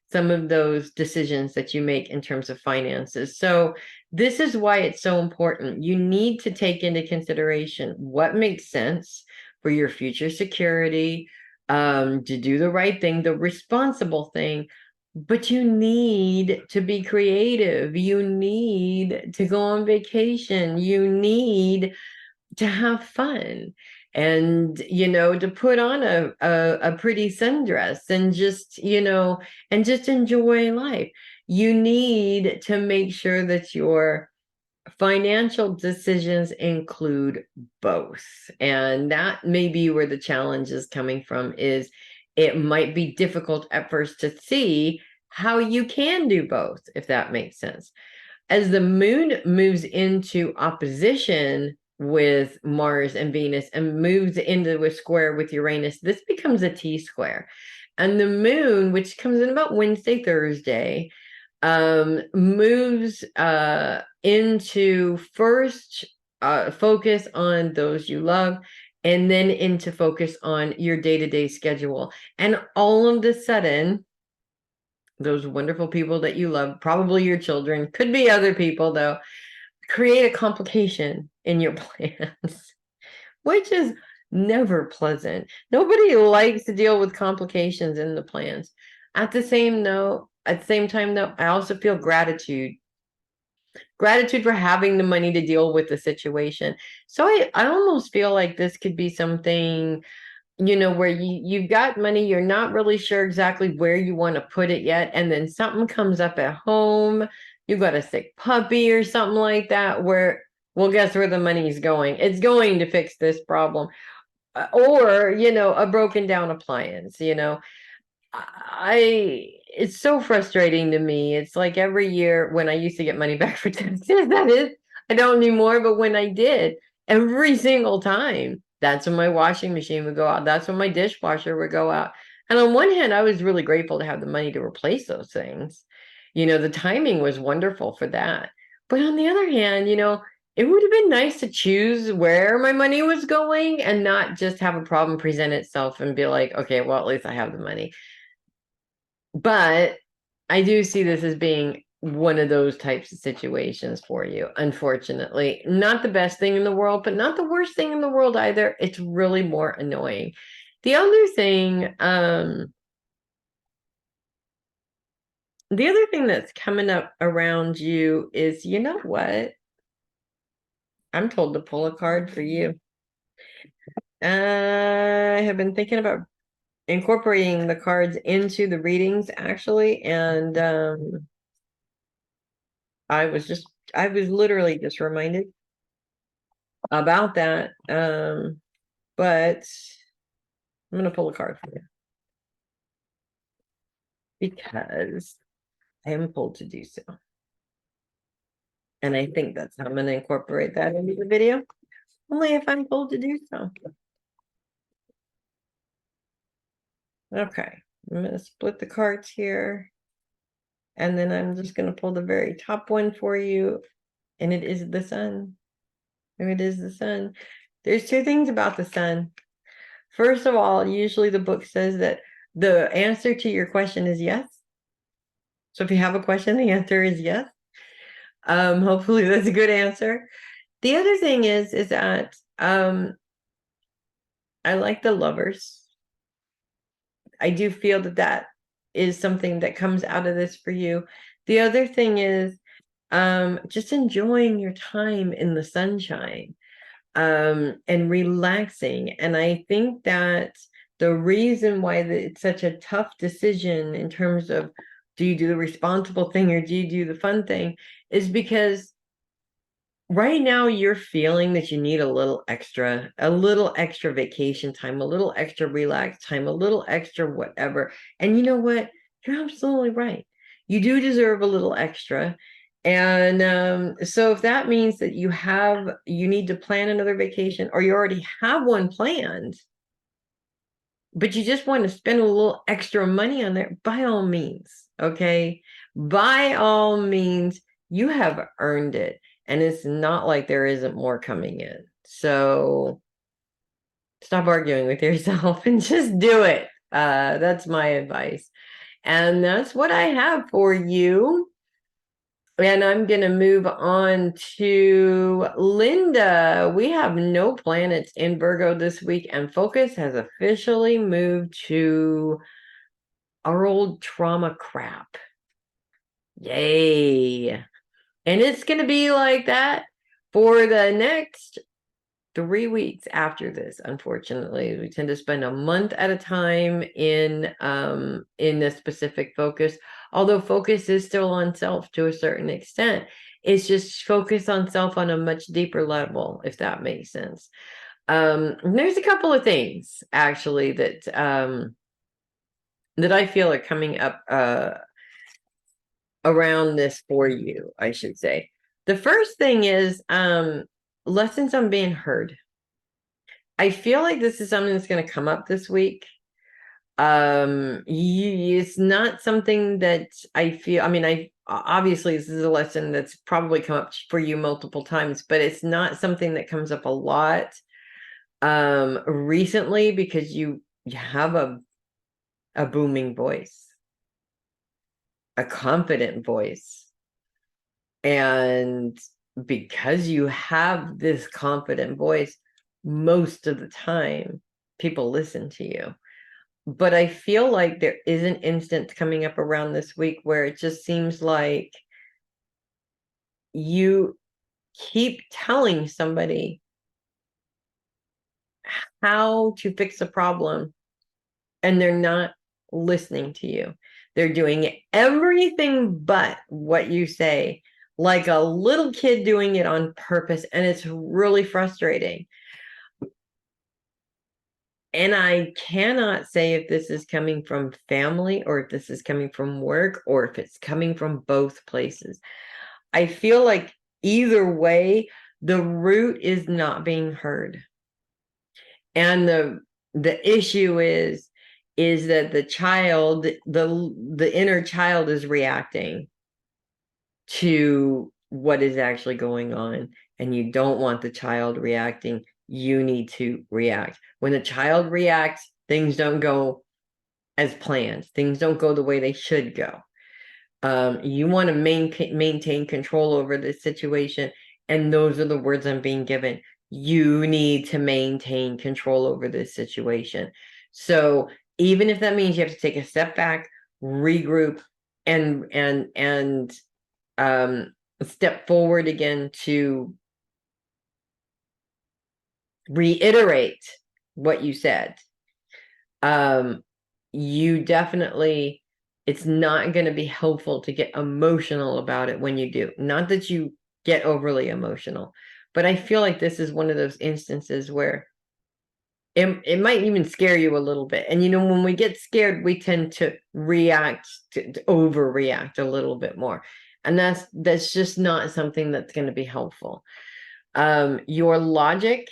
some of those decisions that you make in terms of finances. So this is why it's so important. You need to take into consideration what makes sense for your future security, to do the right thing, the responsible thing. But you need to be creative. You need to go on vacation. You need to have fun, and to put on a pretty sundress, and just and just enjoy life. You need to make sure that your financial decisions include both, and that may be where the challenge is coming from. Is it might be difficult at first to see how you can do both, if that makes sense. As the moon moves into opposition with Mars and Venus and moves into a square with Uranus, this becomes a T-square. And the moon, which comes in about Wednesday, Thursday, moves into first focus on those you love, and then into focus on your day-to-day schedule. And all of a sudden, those wonderful people that you love, probably your children, could be other people though, create a complication in your plans, which is never pleasant. Nobody likes to deal with complications in the plans. At the same time though, I also feel gratitude for having the money to deal with the situation. So I almost feel like this could be something, where you've got money, you're not really sure exactly where you want to put it yet, and then something comes up at home, you've got a sick puppy or something like that, where, well, guess where the money's going? It's going to fix this problem. Or, a broken down appliance, it's so frustrating to me. It's like every year when I used to get money back for taxes, that is, I don't anymore, but when I did, every single time, that's when my washing machine would go out. That's when my dishwasher would go out. And on one hand, I was really grateful to have the money to replace those things. The timing was wonderful for that. But on the other hand, it would have been nice to choose where my money was going and not just have a problem present itself and be like, okay, well, at least I have the money. But I do see this as being one of those types of situations for you, unfortunately. Not the best thing in the world, but not the worst thing in the world either. It's really more annoying. The other thing, that's coming up around you is, you know what? I'm told to pull a card for you. I have been thinking about incorporating the cards into the readings, actually, and I was literally just reminded about that. But I'm gonna pull a card for you because I am pulled to do so. And I think that's how I'm gonna incorporate that into the video, only if I'm pulled to do so. Okay, I'm gonna split the cards here, and then I'm just gonna pull the very top one for you, and it is the sun. And it is the sun. There's two things about the sun. First of all, usually the book says that the answer to your question is yes. So if you have a question, the answer is yes. Hopefully that's a good answer. The other thing is that I like the Lovers. I do feel that that is something that comes out of this for you. The other thing is just enjoying your time in the sunshine, and relaxing. And I think that the reason why it's such a tough decision in terms of, do you do the responsible thing or do you do the fun thing, is because right now you're feeling that you need a little extra vacation time, a little extra relax time, a little extra whatever. And you know what? You're absolutely right. You do deserve a little extra. And so if that means that you need to plan another vacation, or you already have one planned, but you just want to spend a little extra money on there, by all means, okay? By all means, you have earned it. And it's not like there isn't more coming in. So stop arguing with yourself and just do it. That's my advice. And that's what I have for you. And I'm going to move on to Linda. We have no planets in Virgo this week, and focus has officially moved to our old trauma crap. Yay. And it's going to be like that for the next 3 weeks after this. Unfortunately, we tend to spend a month at a time in a specific focus, although focus is still on self to a certain extent. It's just focus on self on a much deeper level, if that makes sense. There's a couple of things actually that I feel are coming up around this for you, I should say. The first thing is lessons on being heard. I feel like this is something that's going to come up this week. It's not something that I feel, I mean, obviously this is a lesson that's probably come up for you multiple times, but it's not something that comes up a lot recently, because you have a booming voice, a confident voice. And because you have this confident voice, most of the time people listen to you. But I feel like there is an instance coming up around this week where it just seems like you keep telling somebody how to fix a problem, and they're not listening to you. They're doing everything but what you say, like a little kid doing it on purpose, and it's really frustrating. And I cannot say if this is coming from family, or if this is coming from work, or if it's coming from both places. I feel like either way, the root is not being heard. And the issue is that the child, the inner child, is reacting to what is actually going on. And you don't want the child reacting. You need to react. When the child reacts, things don't go as planned. Things don't go the way they should go. You want to maintain control over this situation. And those are the words I'm being given. You need to maintain control over this situation. So even if that means you have to take a step back, regroup, and step forward again to reiterate what you said, you definitely, it's not going to be helpful to get emotional about it when you do. Not that you get overly emotional, but I feel like this is one of those instances where it might even scare you a little bit. And when we get scared, we tend to react, to overreact a little bit more. And that's just not something that's going to be helpful. Your logic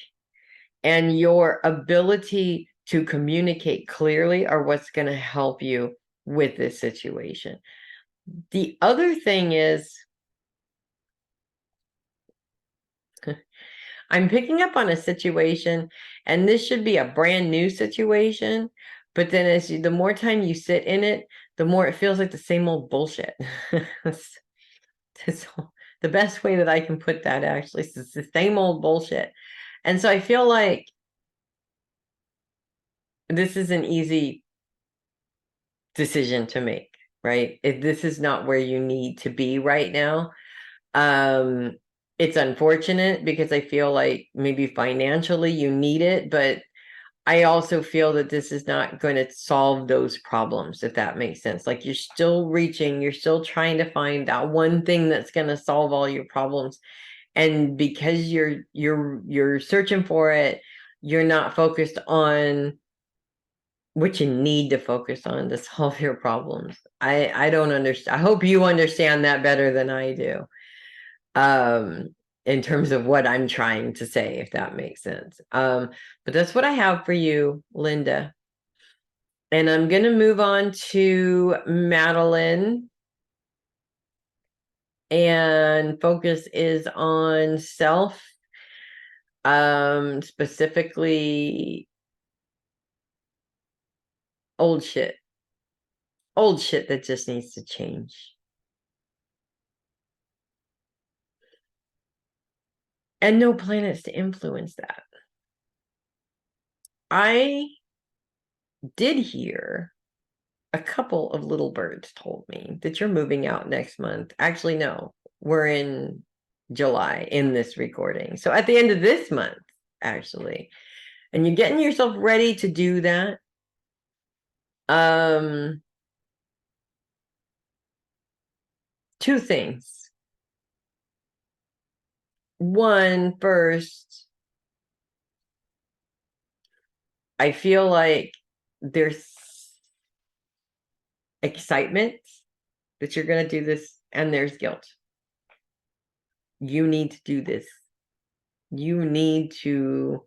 and your ability to communicate clearly are what's going to help you with this situation. The other thing is, I'm picking up on a situation, and this should be a brand new situation, but then the more time you sit in it, the more it feels like the same old bullshit. The best way that I can put that, actually, is the same old bullshit. And so I feel like this is an easy decision to make, right? If this is not where you need to be right now. It's unfortunate because I feel like maybe financially you need it, but I also feel that this is not going to solve those problems, if that makes sense. Like you're still reaching, you're still trying to find that one thing that's going to solve all your problems. And because you're searching for it, you're not focused on what you need to focus on to solve your problems. I don't understand. I hope you understand that better than I do. In terms of what I'm trying to say, if that makes sense. But that's what I have for you, Linda. And I'm going to move on to Matalyn. And focus is on self, specifically old shit. Old shit that just needs to change. And no planets to influence that. I did hear a couple of little birds told me that you're moving out next month. Actually, no, we're in July in this recording. So at the end of this month, actually, and you're getting yourself ready to do that. Two things. One, first, I feel like there's excitement that you're going to do this, and there's guilt. You need to do this. You need to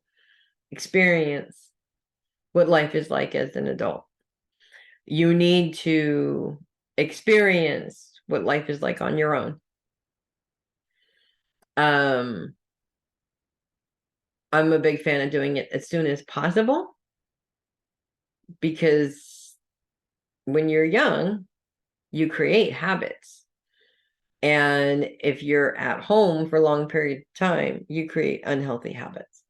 experience what life is like as an adult. You need to experience what life is like on your own. I'm a big fan of doing it as soon as possible, because when you're young, you create habits. And if you're at home for a long period of time, you create unhealthy habits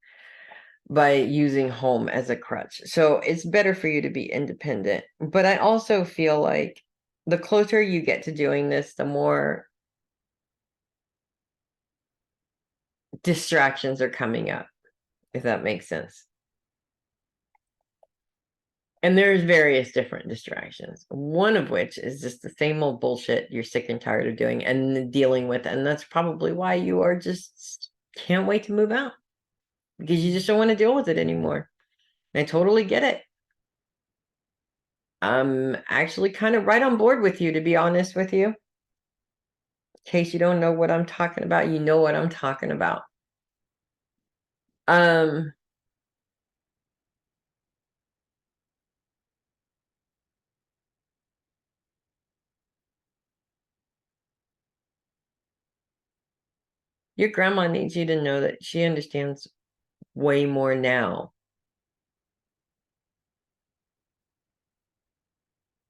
by using home as a crutch. So it's better for you to be independent. But I also feel like the closer you get to doing this, the more distractions are coming up, if that makes sense. And there's various different distractions, one of which is just the same old bullshit you're sick and tired of doing and dealing with. And that's probably why you are just can't wait to move out, because you just don't want to deal with it anymore. I totally get it. I'm actually kind of right on board with you, to be honest with you. In case you don't know what I'm talking about, you know what I'm talking about. Your grandma needs you to know that she understands way more now.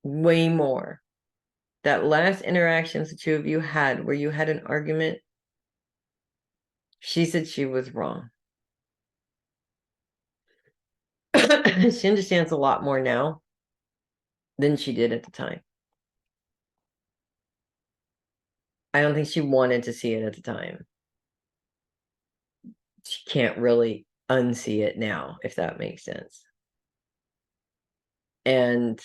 Way more. That last interactions the two of you had, where you had an argument, she said she was wrong. She understands a lot more now than she did at the time. I don't think she wanted to see it at the time. She can't really unsee it now, if that makes sense. And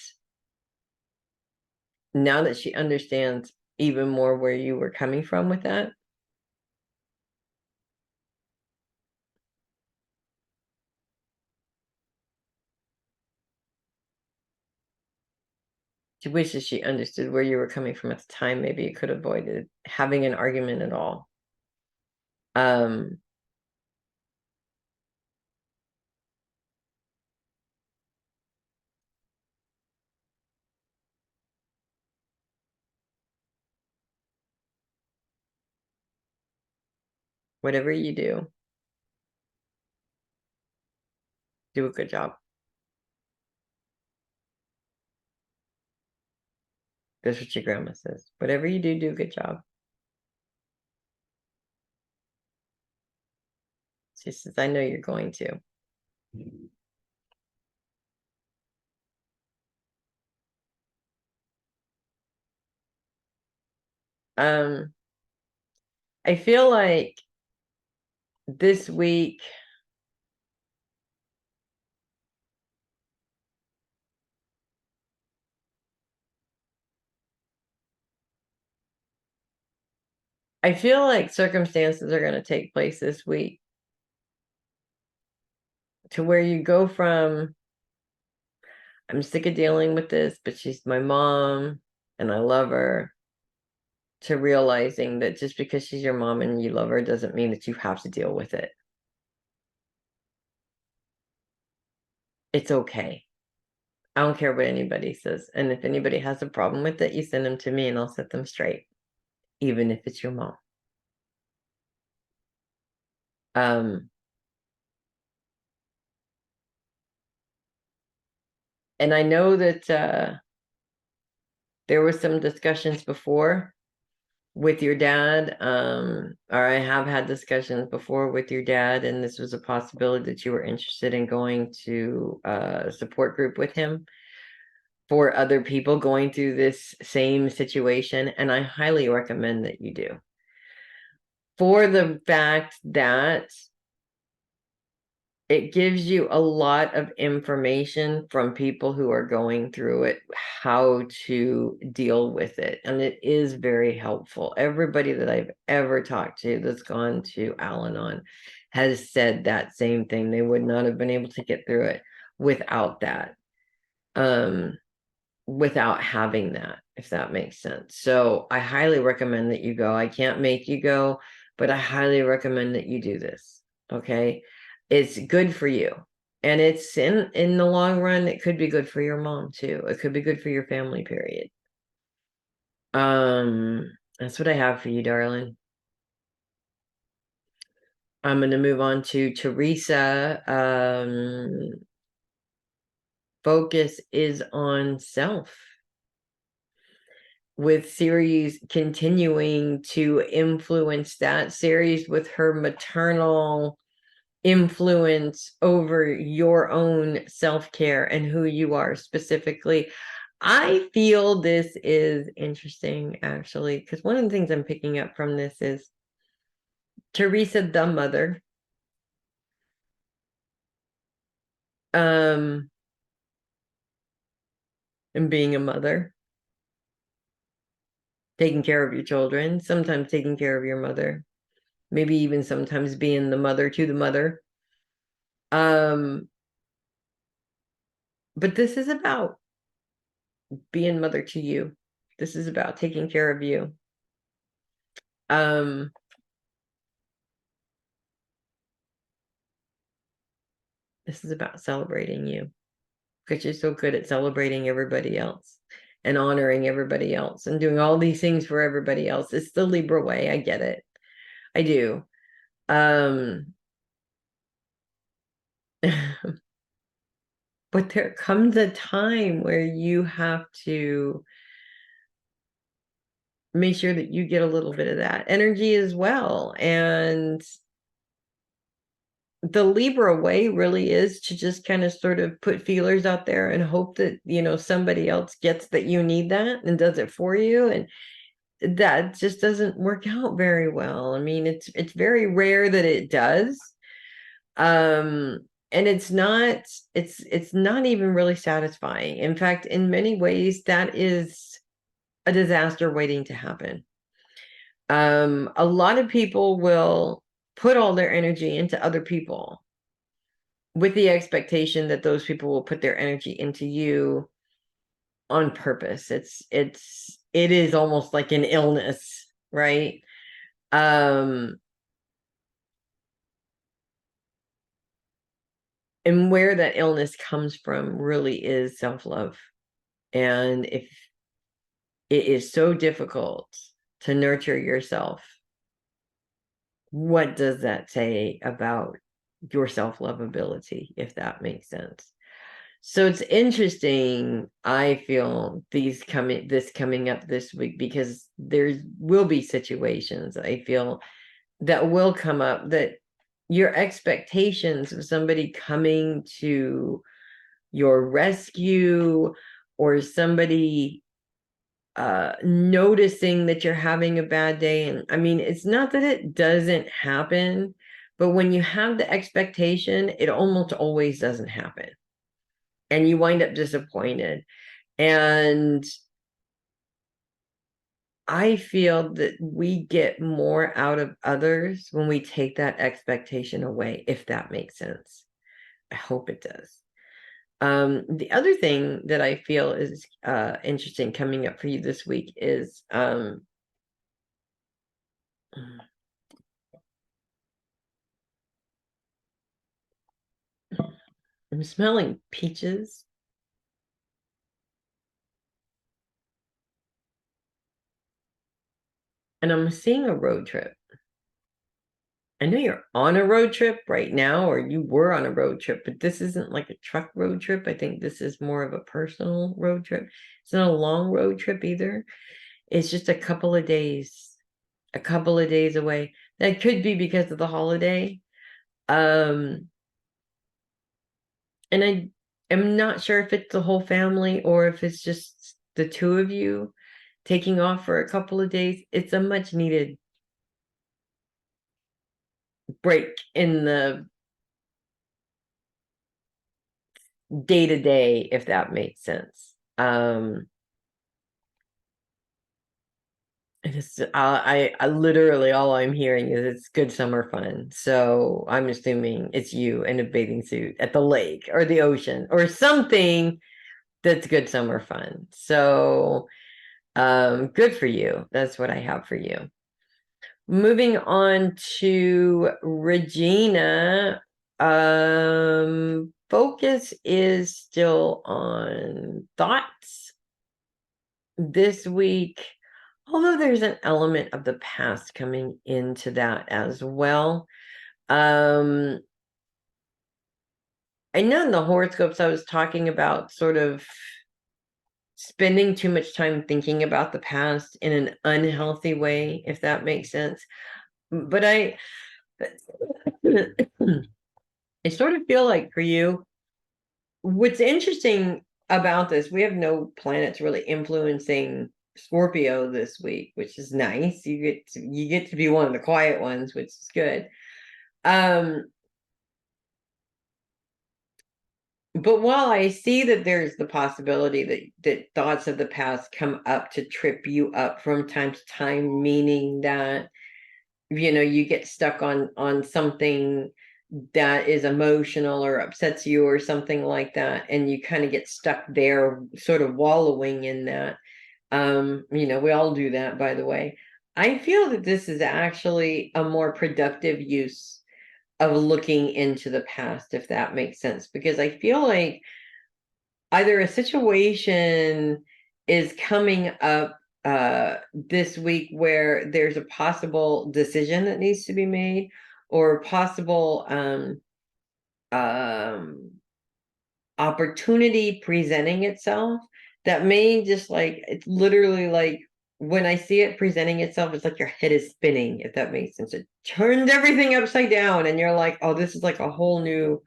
now that she understands even more where you were coming from with that, she wishes she understood where you were coming from at the time. Maybe it could have avoided having an argument at all. Whatever you do a good job. That's what your grandma says. Whatever you do a good job. She says, I know you're going to. I feel like this week I feel like circumstances are going to take place this week to where you go from, I'm sick of dealing with this, but she's my mom and I love her, to realizing that just because she's your mom and you love her doesn't mean that you have to deal with it. It's okay. I don't care what anybody says. And if anybody has a problem with it, you send them to me and I'll set them straight, even if it's your mom. And I know that there were some discussions before with your dad, or I have had discussions before with your dad, and this was a possibility that you were interested in going to a support group with him for other people going through this same situation, and I highly recommend that you do. For the fact that it gives you a lot of information from people who are going through it, how to deal with it. And it is very helpful. Everybody that I've ever talked to that's gone to Al-Anon has said that same thing. They would not have been able to get through it without that, without having that, if that makes sense. So I highly recommend that you go. I can't make you go, but I highly recommend that you do this. Okay. It's good for you. And it's in the long run, it could be good for your mom too. It could be good for your family, period. That's what I have for you, darling. I'm going to move on to Theresa. Focus is on self, with Ceres continuing to influence that. Ceres with her maternal influence over your own self-care and who you are specifically. I feel this is interesting, actually, because one of the things I'm picking up from this is Theresa the mother. And being a mother, taking care of your children, sometimes taking care of your mother, maybe even sometimes being the mother to the mother. But this is about being mother to you. This is about taking care of you. This is about celebrating you, because you're so good at celebrating everybody else and honoring everybody else and doing all these things for everybody else. It's the Libra way. I get it. I do. But there comes a time where you have to make sure that you get a little bit of that energy as well. And the Libra way really is to just kind of sort of put feelers out there and hope that, somebody else gets that you need that and does it for you. And that just doesn't work out very well. I mean, it's very rare that it does. And it's not even really satisfying. In fact, in many ways, that is a disaster waiting to happen. A lot of people will put all their energy into other people with the expectation that those people will put their energy into you on purpose. It is almost like an illness, right? And where that illness comes from really is self-love. And if it is so difficult to nurture yourself, what does that say about your self-love ability, if that makes sense? So it's interesting, I feel, this coming up this week, because there will be situations, I feel, that will come up that your expectations of somebody coming to your rescue, or somebody noticing that you're having a bad day. And I mean, it's not that it doesn't happen, but when you have the expectation, it almost always doesn't happen. And you wind up disappointed. And I feel that we get more out of others when we take that expectation away, if that makes sense. I hope it does. The other thing that I feel is interesting coming up for you this week is I'm smelling peaches. And I'm seeing a road trip. I know you're on a road trip right now, or you were on a road trip, but this isn't like a truck road trip. I think this is more of a personal road trip. It's not a long road trip either. It's just a couple of days away. That could be because of the holiday. And I am not sure if it's the whole family or if it's just the two of you taking off for a couple of days. It's a much needed break in the day to day, if that makes sense. I literally, all I'm hearing is it's good summer fun. So I'm assuming it's you in a bathing suit at the lake or the ocean or something that's good summer fun. So good for you. That's what I have for you. Moving on to Regina. Focus is still on thoughts this week, although there's an element of the past coming into that as well. I know in the horoscopes I was talking about sort of spending too much time thinking about the past in an unhealthy way, if that makes sense. But I sort of feel like for you, what's interesting about this, we have no planets really influencing Scorpio this week, which is nice. You get to be one of the quiet ones, which is good. But while I see that there's the possibility that thoughts of the past come up to trip you up from time to time, meaning that you get stuck on something that is emotional or upsets you or something like that, and you kind of get stuck there, sort of wallowing in that. We all do that, by the way. I feel that this is actually a more productive use of looking into the past, if that makes sense, because I feel like either a situation is coming up this week where there's a possible decision that needs to be made, or a possible opportunity presenting itself that may just, like, it's literally like when I see it presenting itself, it's like your head is spinning, if that makes sense. It turns everything upside down and you're like, oh, this is like a whole new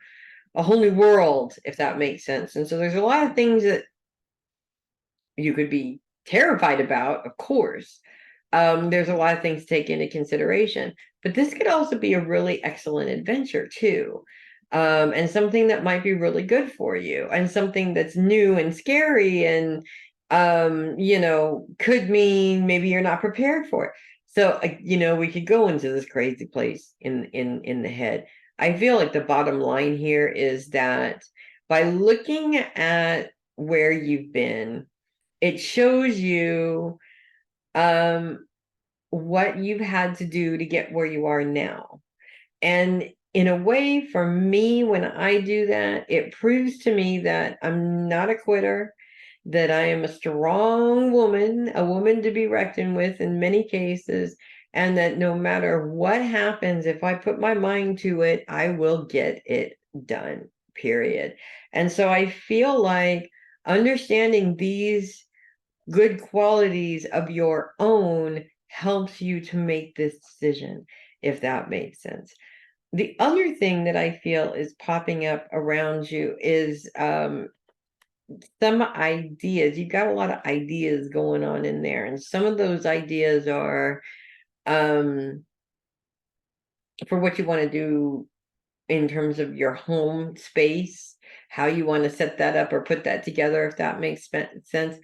world, if that makes sense. And so there's a lot of things that you could be terrified about, of course. There's a lot of things to take into consideration, but this could also be a really excellent adventure too. And something that might be really good for you, and something that's new and scary, and could mean maybe you're not prepared for it. So we could go into this crazy place in the head. I feel like the bottom line here is that by looking at where you've been, it shows you what you've had to do to get where you are now. And in a way, for me, when I do that, it proves to me that I'm not a quitter, that I am a strong woman, a woman to be reckoned with in many cases, and that no matter what happens, if I put my mind to it, I will get it done, period. And so I feel like understanding these good qualities of your own helps you to make this decision, if that makes sense. The other thing that I feel is popping up around you is some ideas. You've got a lot of ideas going on in there, and some of those ideas are for what you want to do in terms of your home space, how you want to set that up or put that together, if that makes sense.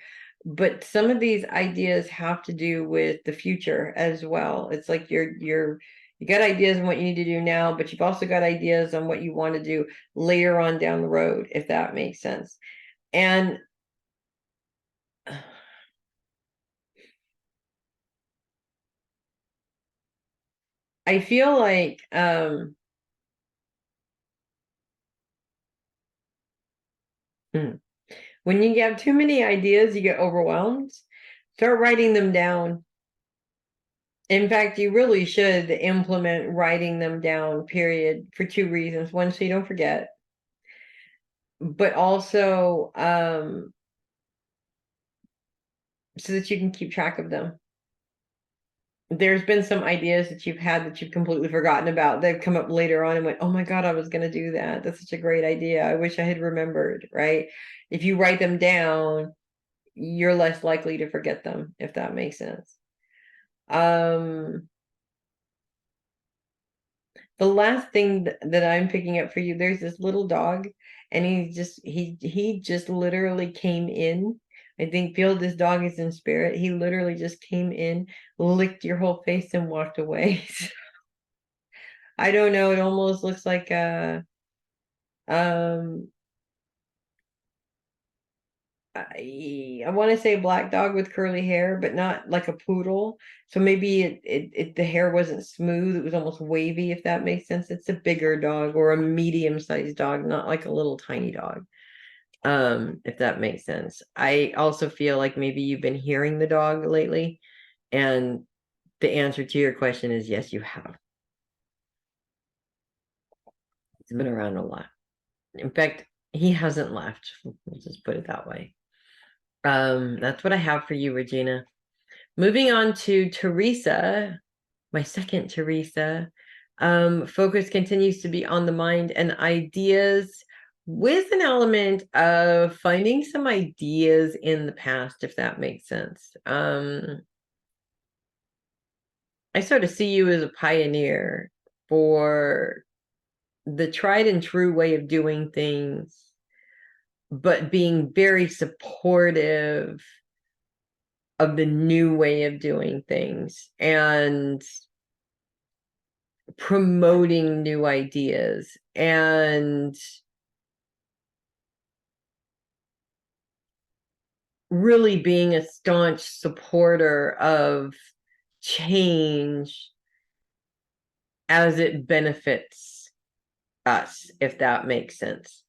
But some of these ideas have to do with the future as well. It's like you got ideas on what you need to do now, but you've also got ideas on what you want to do later on down the road, if that makes sense. And I feel like when you have too many ideas, you get overwhelmed. Start writing them down. In fact, you really should implement writing them down, period, for two reasons. One, so you don't forget, but also so that you can keep track of them. There's been some ideas that you've had that you've completely forgotten about. They've come up later on and went, oh my God, I was going to do that. That's such a great idea. I wish I had remembered, right? If you write them down, you're less likely to forget them, if that makes sense. The last thing that I'm picking up for you, there's this little dog, and he just literally came in. I think feel this dog is in spirit. He literally just came in, licked your whole face, and walked away. I don't know. It almost looks like a um I want to say a black dog with curly hair, but not like a poodle. So maybe the hair wasn't smooth. It was almost wavy, if that makes sense. It's a bigger dog or a medium-sized dog, not like a little tiny dog. If that makes sense. I also feel like maybe you've been hearing the dog lately, and the answer to your question is yes, you have. It's been around a lot. In fact, he hasn't left. Let's just put it that way. That's what I have for you, Regina. Moving on to Theresa, my second Theresa. Focus continues to be on the mind and ideas with an element of finding some ideas in the past, if that makes sense. I sort of see you as a pioneer for the tried and true way of doing things, but being very supportive of the new way of doing things and promoting new ideas and really being a staunch supporter of change as it benefits us, if that makes sense.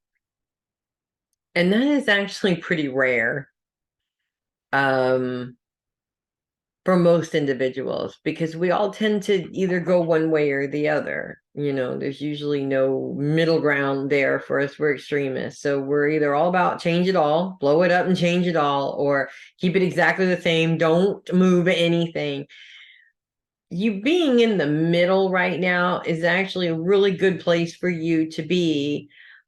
And that is actually pretty rare. For most individuals, because we all tend to either go one way or the other. There's usually no middle ground there for us. We're extremists. So we're either all about change it all, blow it up and change it all, or keep it exactly the same, don't move anything. You being in the middle right now is actually a really good place for you to be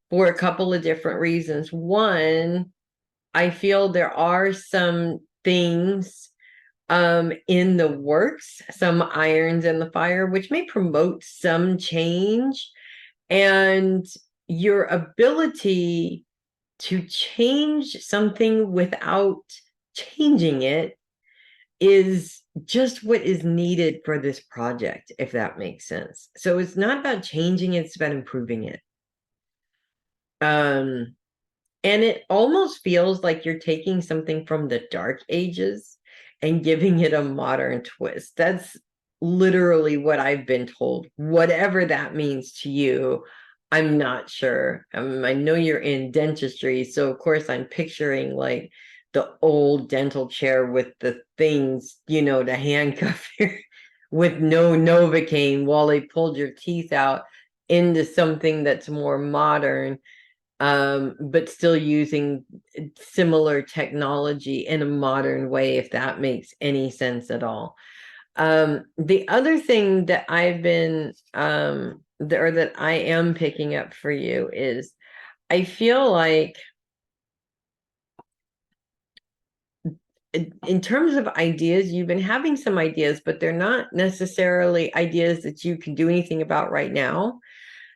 for a couple of different reasons. One, I feel there are some things in the works, some irons in the fire, which may promote some change. And your ability to change something without changing it is just what is needed for this project, if that makes sense. So it's not about changing it, it's about improving it. And it almost feels like you're taking something from the dark ages and giving it a modern twist. That's literally what I've been told. Whatever that means to you, I'm not sure. I know you're in dentistry, so of course I'm picturing like the old dental chair with the things, to handcuff you with no Novocaine while they pulled your teeth out into something that's more modern, but still using similar technology in a modern way, if that makes any sense at all. The other thing that I've been, or that I am picking up for you is I feel like in terms of ideas, you've been having some ideas, but they're not necessarily ideas that you can do anything about right now.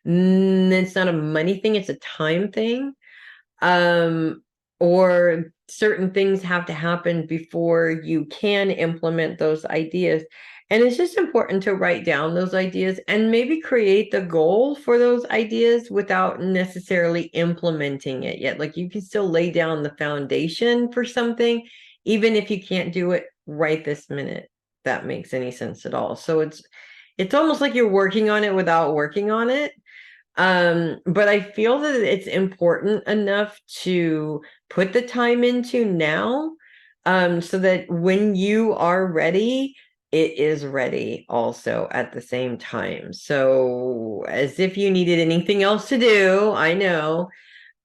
It's not a money thing, it's a time thing. Or certain things have to happen before you can implement those ideas. And it's just important to write down those ideas and maybe create the goal for those ideas without necessarily implementing it yet. Like you can still lay down the foundation for something, even if you can't do it right this minute. If that makes any sense at all. So it's almost like you're working on it without working on it. But I feel that it's important enough to put the time into now, so that when you are ready, it is ready also at the same time. So as if you needed anything else to do, I know,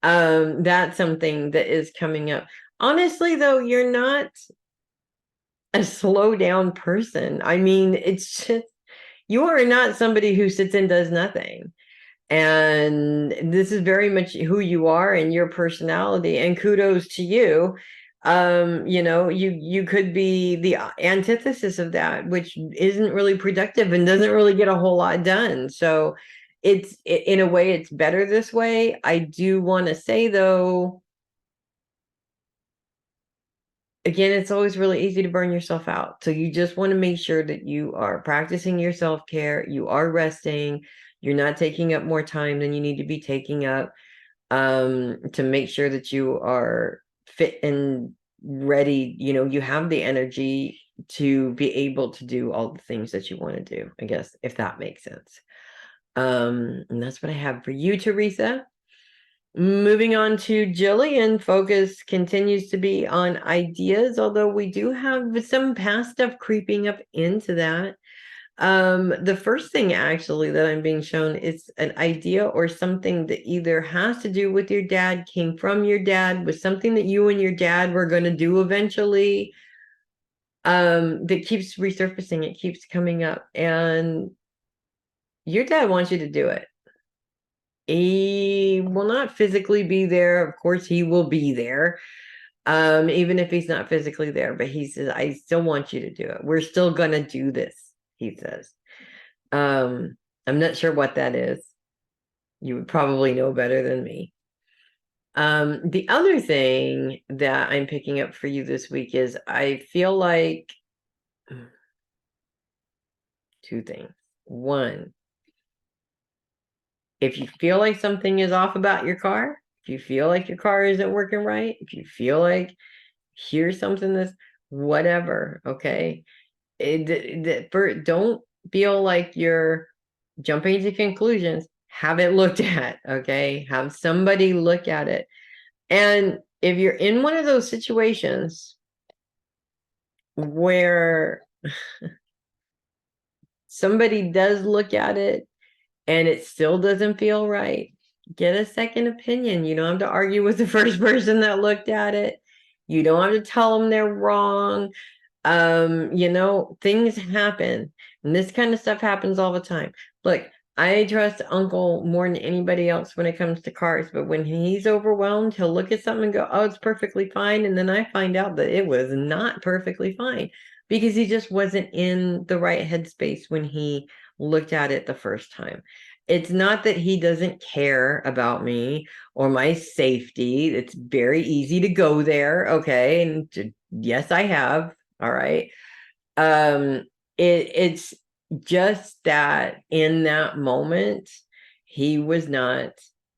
that's something that is coming up. Honestly, though, you're not a slow down person. I mean, it's just, you are not somebody who sits and does nothing. And this is very much who you are and your personality, and kudos to you. You could be the antithesis of that, which isn't really productive and doesn't really get a whole lot done. So in a way, it's better this way. I do want to say, though, again, it's always really easy to burn yourself out. So you just want to make sure that you are practicing your self-care, you are resting, you're not taking up more time than you need to be taking up, to make sure that you are fit and ready. You have the energy to be able to do all the things that you want to do, I guess, if that makes sense. And that's what I have for you, Theresa. Moving on to Jillian, focus continues to be on ideas, although we do have some past stuff creeping up into that. The first thing actually that I'm being shown is an idea or something that either has to do with your dad, came from your dad, was something that you and your dad were going to do eventually, that keeps resurfacing, it keeps coming up, and your dad wants you to do it. He will not physically be there. Of course, he will be there, even if he's not physically there. But he says, I still want you to do it. We're still going to do this, he says. I'm not sure what that is. You would probably know better than me. The other thing that I'm picking up for you this week is I feel like two things. One, if you feel like something is off about your car, if you feel like your car isn't working right, if you feel like here's something that's whatever, okay, don't feel like you're jumping to conclusions. Have it looked at, okay? Have somebody look at it. And if you're in one of those situations where somebody does look at it and it still doesn't feel right, get a second opinion. You don't have to argue with the first person that looked at it. You don't have to tell them they're wrong. Things happen, and this kind of stuff happens all the time. Look, I trust Uncle more than anybody else when it comes to cars, but when he's overwhelmed, he'll look at something and go, oh, it's perfectly fine. And then I find out that it was not perfectly fine because he just wasn't in the right headspace when he looked at it the first time. It's not that he doesn't care about me or my safety. It's very easy to go there. Okay. And yes, I have. All right. It's just that in that moment, he was not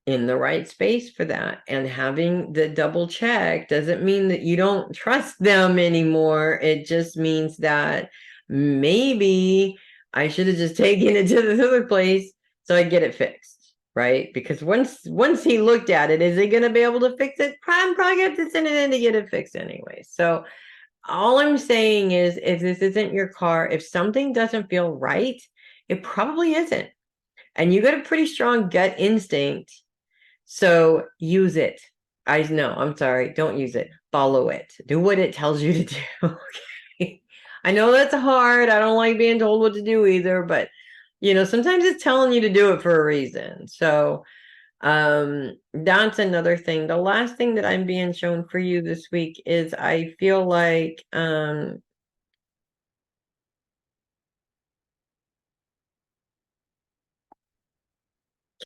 in the right space for that. And having the double check doesn't mean that you don't trust them anymore. It just means that maybe I should have just taken it to this other place so I get it fixed, right? Because once he looked at it, is he going to be able to fix it? I'm probably going to send it in to get it fixed anyway. So all I'm saying is, if this isn't your car, if something doesn't feel right, it probably isn't. And you got a pretty strong gut instinct. So use it. I'm sorry, don't use it. Follow it. Do what it tells you to do. Okay. I know that's hard. I don't like being told what to do either, but sometimes it's telling you to do it for a reason. So that's another thing. The last thing that I'm being shown for you this week is I feel like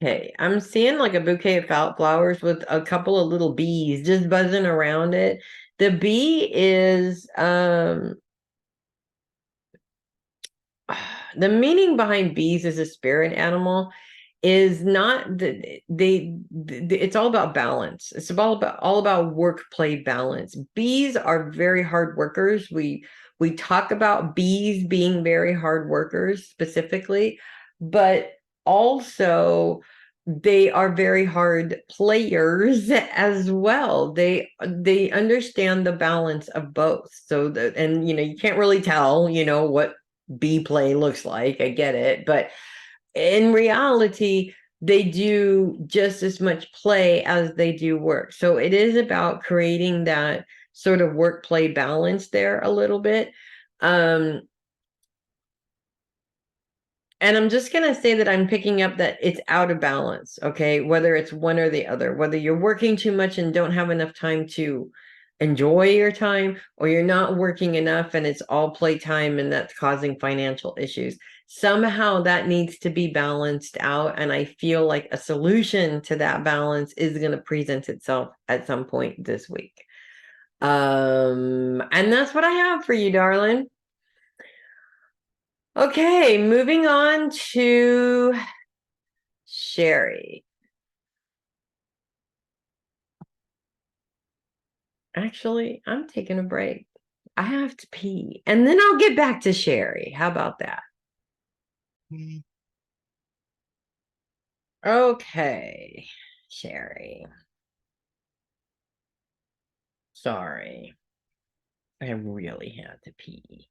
okay, I'm seeing like a bouquet of flowers with a couple of little bees just buzzing around it. The bee is the meaning behind bees as a spirit animal is not it's all about balance. It's all about work play balance. Bees are very hard workers. We talk about bees being very hard workers specifically, but also they are very hard players as well. They understand the balance of both. So and you can't really tell what bee play looks like. I get it, but in reality, they do just as much play as they do work. So it is about creating that sort of work play balance there a little bit. And I'm just going to say that I'm picking up that it's out of balance, okay? Whether it's one or the other, whether you're working too much and don't have enough time to enjoy your time, or you're not working enough and it's all playtime and that's causing financial issues. Somehow that needs to be balanced out. And I feel like a solution to that balance is going to present itself at some point this week. And that's what I have for you, darling. Okay, moving on to Sheri. Actually, I'm taking a break. I have to pee, and then I'll get back to Sheri. How about that? Okay, Sheri. Sorry. I really had to pee.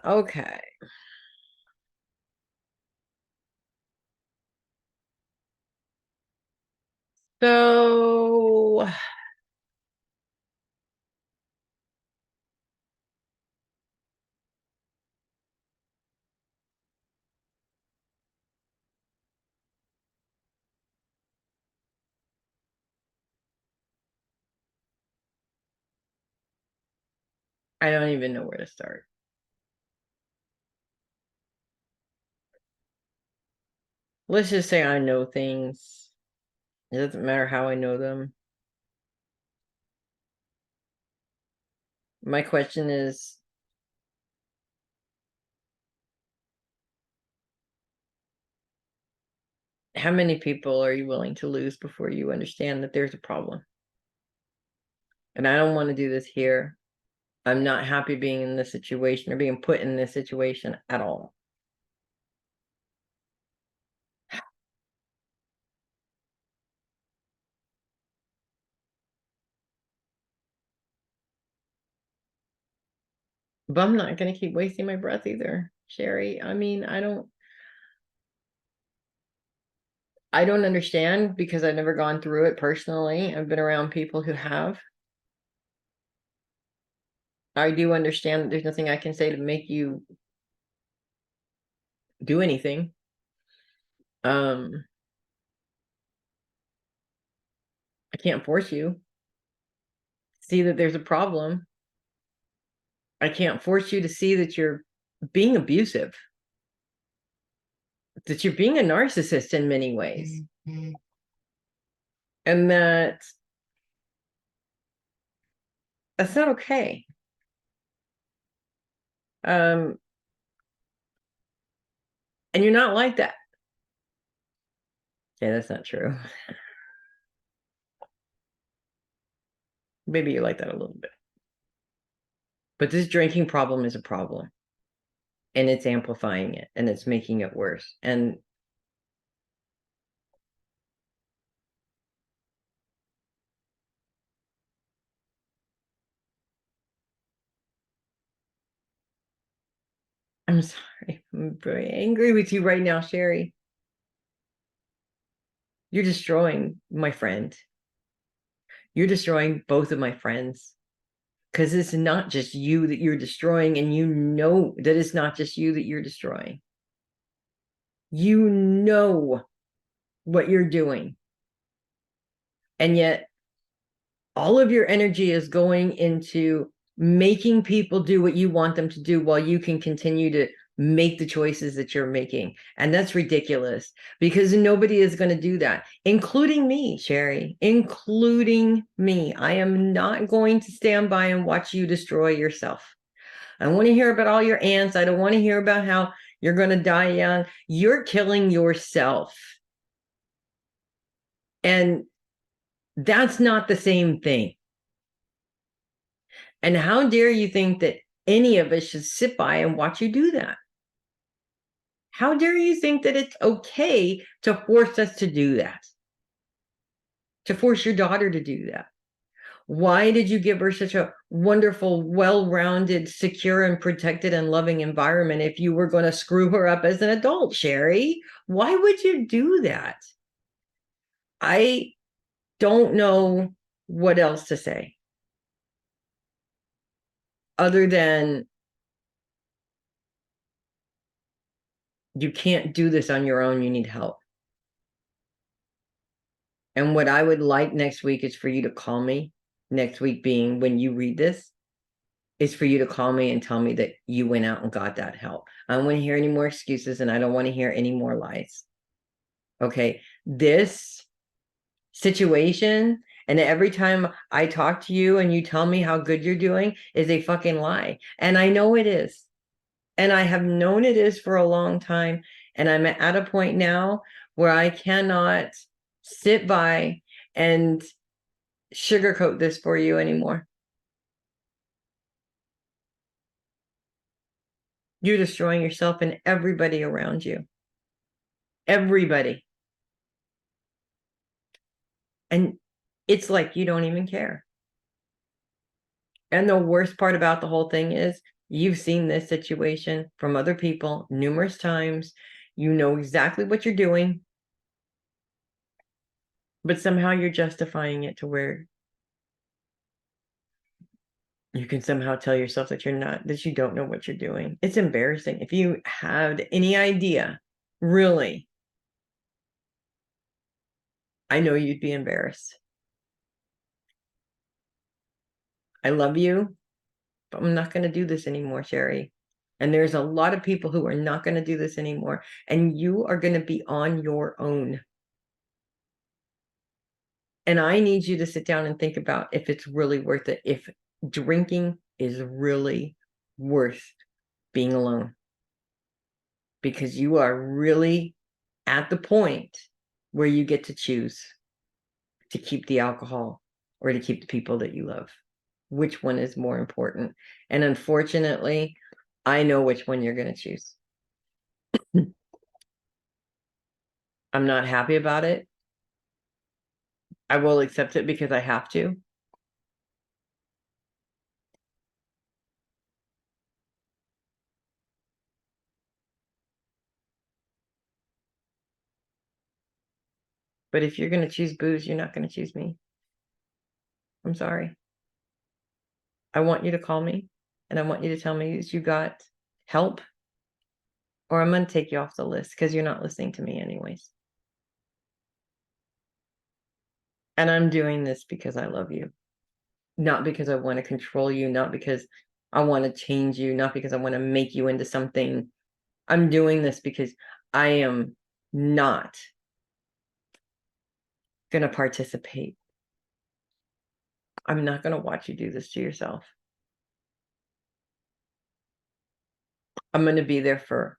Okay. So I don't even know where to start. Let's just say I know things. It doesn't matter how I know them. My question is, how many people are you willing to lose before you understand that there's a problem? And I don't want to do this here. I'm not happy being in this situation or being put in this situation at all. But I'm not going to keep wasting my breath either, Sheri. I mean, I don't understand because I've never gone through it personally. I've been around people who have. I do understand that there's nothing I can say to make you do anything. I can't force you. See that there's a problem. I can't force you to see that you're being abusive, that you're being a narcissist in many ways. And that's not okay. And you're not like that. Yeah, that's not true. Maybe you like that a little bit. But this drinking problem is a problem. And it's amplifying it and it's making it worse. And I'm sorry. I'm very angry with you right now, Sheri. You're destroying my friend. You're destroying both of my friends. Because it's not just you that you're destroying, and you know that it's not just you that you're destroying. You know what you're doing. And yet all of your energy is going into making people do what you want them to do while you can continue to make the choices that you're making. And that's ridiculous, because nobody is going to do that, including me, Sheri, including me. I am not going to stand by and watch you destroy yourself. I want to hear about all your aunts. I don't want to hear about how you're going to die young. You're killing yourself. And that's not the same thing. And how dare you think that any of us should sit by and watch you do that? How dare you think that it's okay to force us to do that? To force your daughter to do that? Why did you give her such a wonderful, well-rounded, secure, and protected and loving environment if you were going to screw her up as an adult, Sheri? Why would you do that? I don't know what else to say other than you can't do this on your own. You need help. And what I would like next week is for you to call me, next week being when you read this, is for you to call me and tell me that you went out and got that help. I don't want to hear any more excuses, and I don't want to hear any more lies. Okay, this situation, and every time I talk to you and you tell me how good you're doing, is a fucking lie. And I know it is. And I have known it is for a long time. And I'm at a point now where I cannot sit by and sugarcoat this for you anymore. You're destroying yourself and everybody around you. Everybody. And it's like you don't even care. And the worst part about the whole thing is you've seen this situation from other people numerous times. You know exactly what you're doing. But somehow you're justifying it to where you can somehow tell yourself that you don't know what you're doing. It's embarrassing. If you had any idea, really, I know you'd be embarrassed. I love you, but I'm not going to do this anymore, Sheri. And there's a lot of people who are not going to do this anymore. And you are going to be on your own. And I need you to sit down and think about if it's really worth it. If drinking is really worth being alone. Because you are really at the point where you get to choose to keep the alcohol or to keep the people that you love. Which one is more important? And unfortunately, I know which one you're going to choose. I'm not happy about it. I will accept it because I have to. But if you're going to choose booze, you're not going to choose me. I'm sorry. I want you to call me and I want you to tell me that you got help, or I'm going to take you off the list because you're not listening to me anyways. And I'm doing this because I love you, not because I want to control you, not because I want to change you, not because I want to make you into something. I'm doing this because I am not going to participate. I'm not going to watch you do this to yourself. I'm going to be there for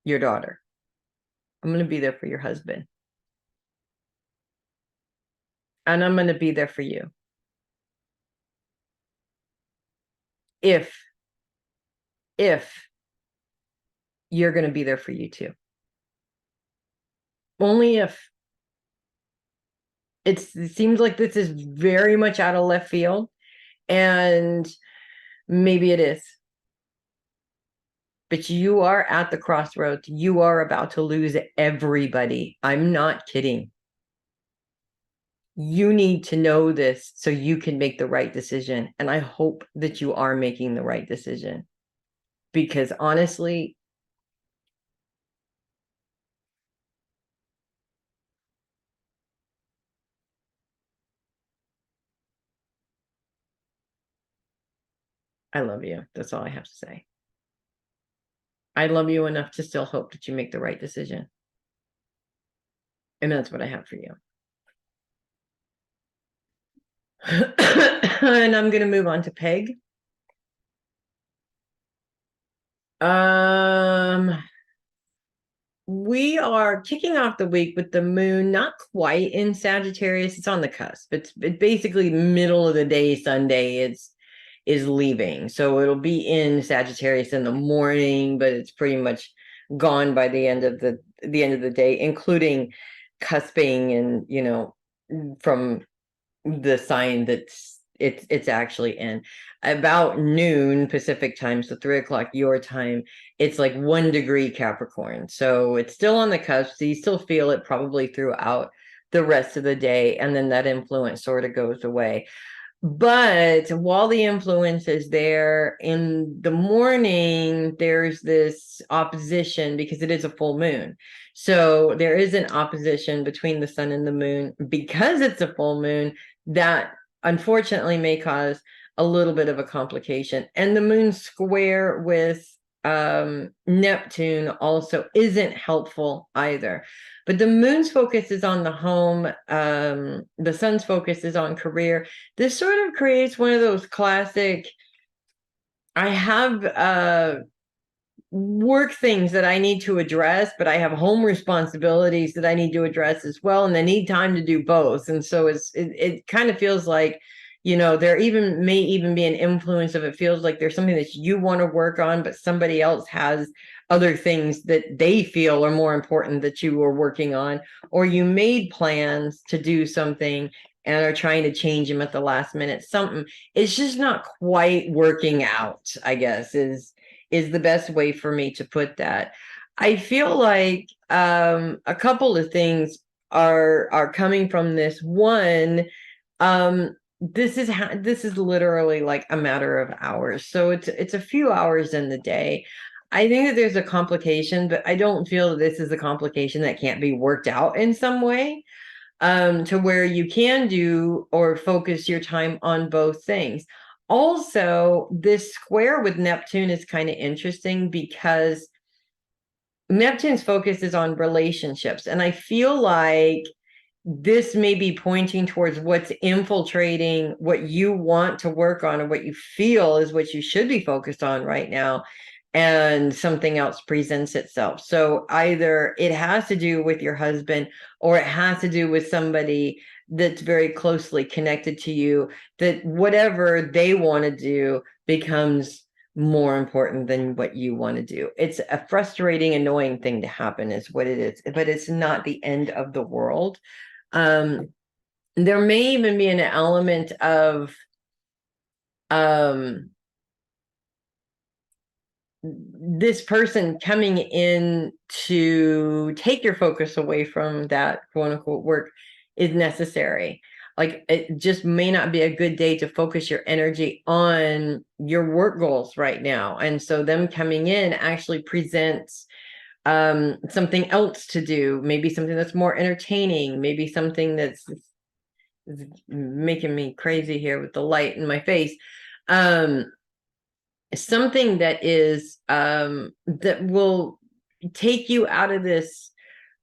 your daughter. I'm going to be there for your husband. And I'm going to be there for you. If you're going to be there for you too. Only if. It seems like this is very much out of left field, and maybe it is. But you are at the crossroads. You are about to lose everybody. I'm not kidding. you need to know this so you can make the right decision. And I hope that you are making the right decision, because honestly, I love you. That's all I have to say. I love you enough to still hope that you make the right decision. And that's what I have for you. And I'm going to move on to Peg. We are kicking off the week with the moon not quite in Sagittarius. It's on the cusp. It's basically middle of the day Sunday. Is leaving. So it'll be in Sagittarius in the morning, but it's pretty much gone by the end of the day, including cusping and, from the sign that's it's actually in about noon Pacific time, so 3 o'clock your time. It's like 1 degree Capricorn, so it's still on the cusp, so you still feel it probably throughout the rest of the day, and then that influence sort of goes away. But while the influence is there in the morning, there's this opposition because it is a full moon. So there is an opposition between the sun and the moon because it's a full moon that unfortunately may cause a little bit of a complication. And the moon square with Neptune also isn't helpful either. But the moon's focus is on the home. The sun's focus is on career. This sort of creates one of those classic, I have work things that I need to address, but I have home responsibilities that I need to address as well, and I need time to do both. And so it kind of feels like, there may even be an influence of, it feels like there's something that you want to work on, but somebody else has other things that they feel are more important that you are working on, or you made plans to do something and are trying to change them at the last minute. Something, it's just not quite working out, I guess, is the best way for me to put that. I feel like a couple of things are coming from this. One, this is literally like a matter of hours, so it's a few hours in the day. I think that there's a complication, but I don't feel that this is a complication that can't be worked out in some way, to where you can do or focus your time on both things. Also, this square with Neptune is kind of interesting because Neptune's focus is on relationships. And I feel like this may be pointing towards what's infiltrating what you want to work on, or what you feel is what you should be focused on right now. And something else presents itself. So either it has to do with your husband, or it has to do with somebody that's very closely connected to you, that whatever they want to do becomes more important than what you want to do. It's a frustrating, annoying thing to happen is what it is, but it's not the end of the world. There may even be an element of this person coming in to take your focus away from that quote unquote work is necessary. Like, it just may not be a good day to focus your energy on your work goals right now. And so them coming in actually presents something else to do, maybe something that's more entertaining, maybe something that's making me crazy here with the light in my face. Something that is that will take you out of this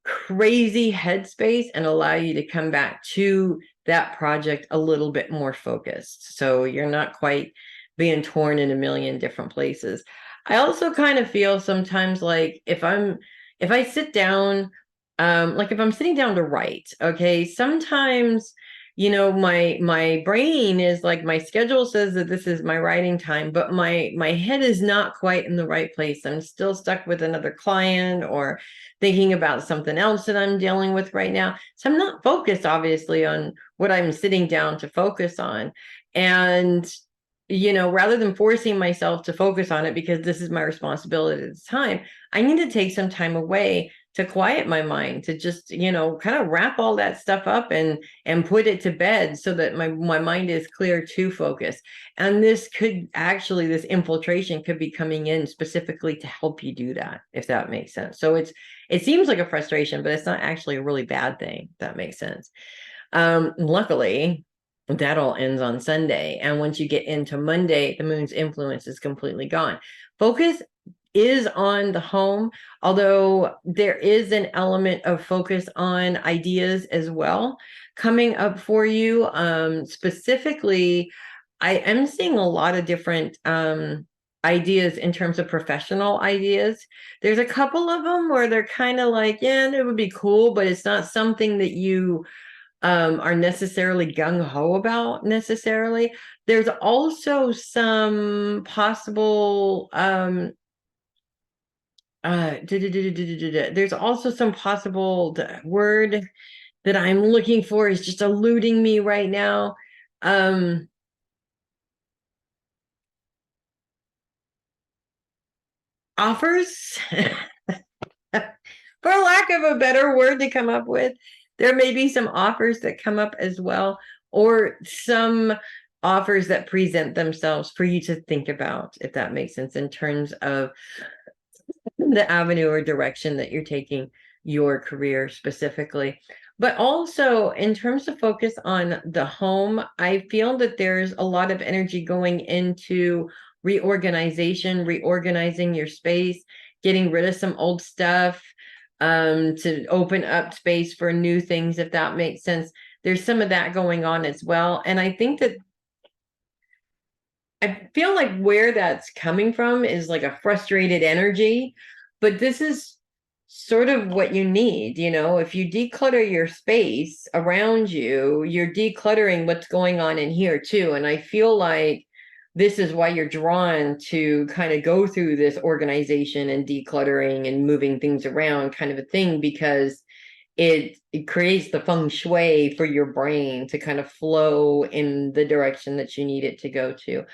crazy headspace and allow you to come back to that project a little bit more focused, so you're not quite being torn in a million different places. I also kind of feel sometimes like if I sit down, like if I'm sitting down to write, okay, sometimes my brain is like, my schedule says that this is my writing time, but my head is not quite in the right place. I'm still stuck with another client or thinking about something else that I'm dealing with right now. So I'm not focused, obviously, on what I'm sitting down to focus on. And rather than forcing myself to focus on it because this is my responsibility at the time, I need to take some time away to quiet my mind, to just, kind of wrap all that stuff up and put it to bed so that my mind is clear to focus. And this infiltration could be coming in specifically to help you do that, if that makes sense. So it seems like a frustration, but it's not actually a really bad thing, if that makes sense. Luckily, that all ends on Sunday. And once you get into Monday, the moon's influence is completely gone. Focus is on the home, although there is an element of focus on ideas as well coming up for you. Specifically, I am seeing a lot of different ideas in terms of professional ideas. There's a couple of them where they're kind of like, yeah, it would be cool, but it's not something that you are necessarily gung-ho about necessarily. There's also some possible there's also some possible, the word that I'm looking for is just eluding me right now. Offers, for lack of a better word to come up with. There may be some offers that come up as well, or some offers that present themselves for you to think about, if that makes sense, in terms of the avenue or direction that you're taking your career specifically. But also in terms of focus on the home, I feel that there's a lot of energy going into reorganizing your space, getting rid of some old stuff, to open up space for new things, if that makes sense. There's some of that going on as well. And I think that I feel like where that's coming from is like a frustrated energy, but this is sort of what you need. If you declutter your space around you, you're decluttering what's going on in here too. And I feel like this is why you're drawn to kind of go through this organization and decluttering and moving things around kind of a thing, because it creates the feng shui for your brain to kind of flow in the direction that you need it to go to.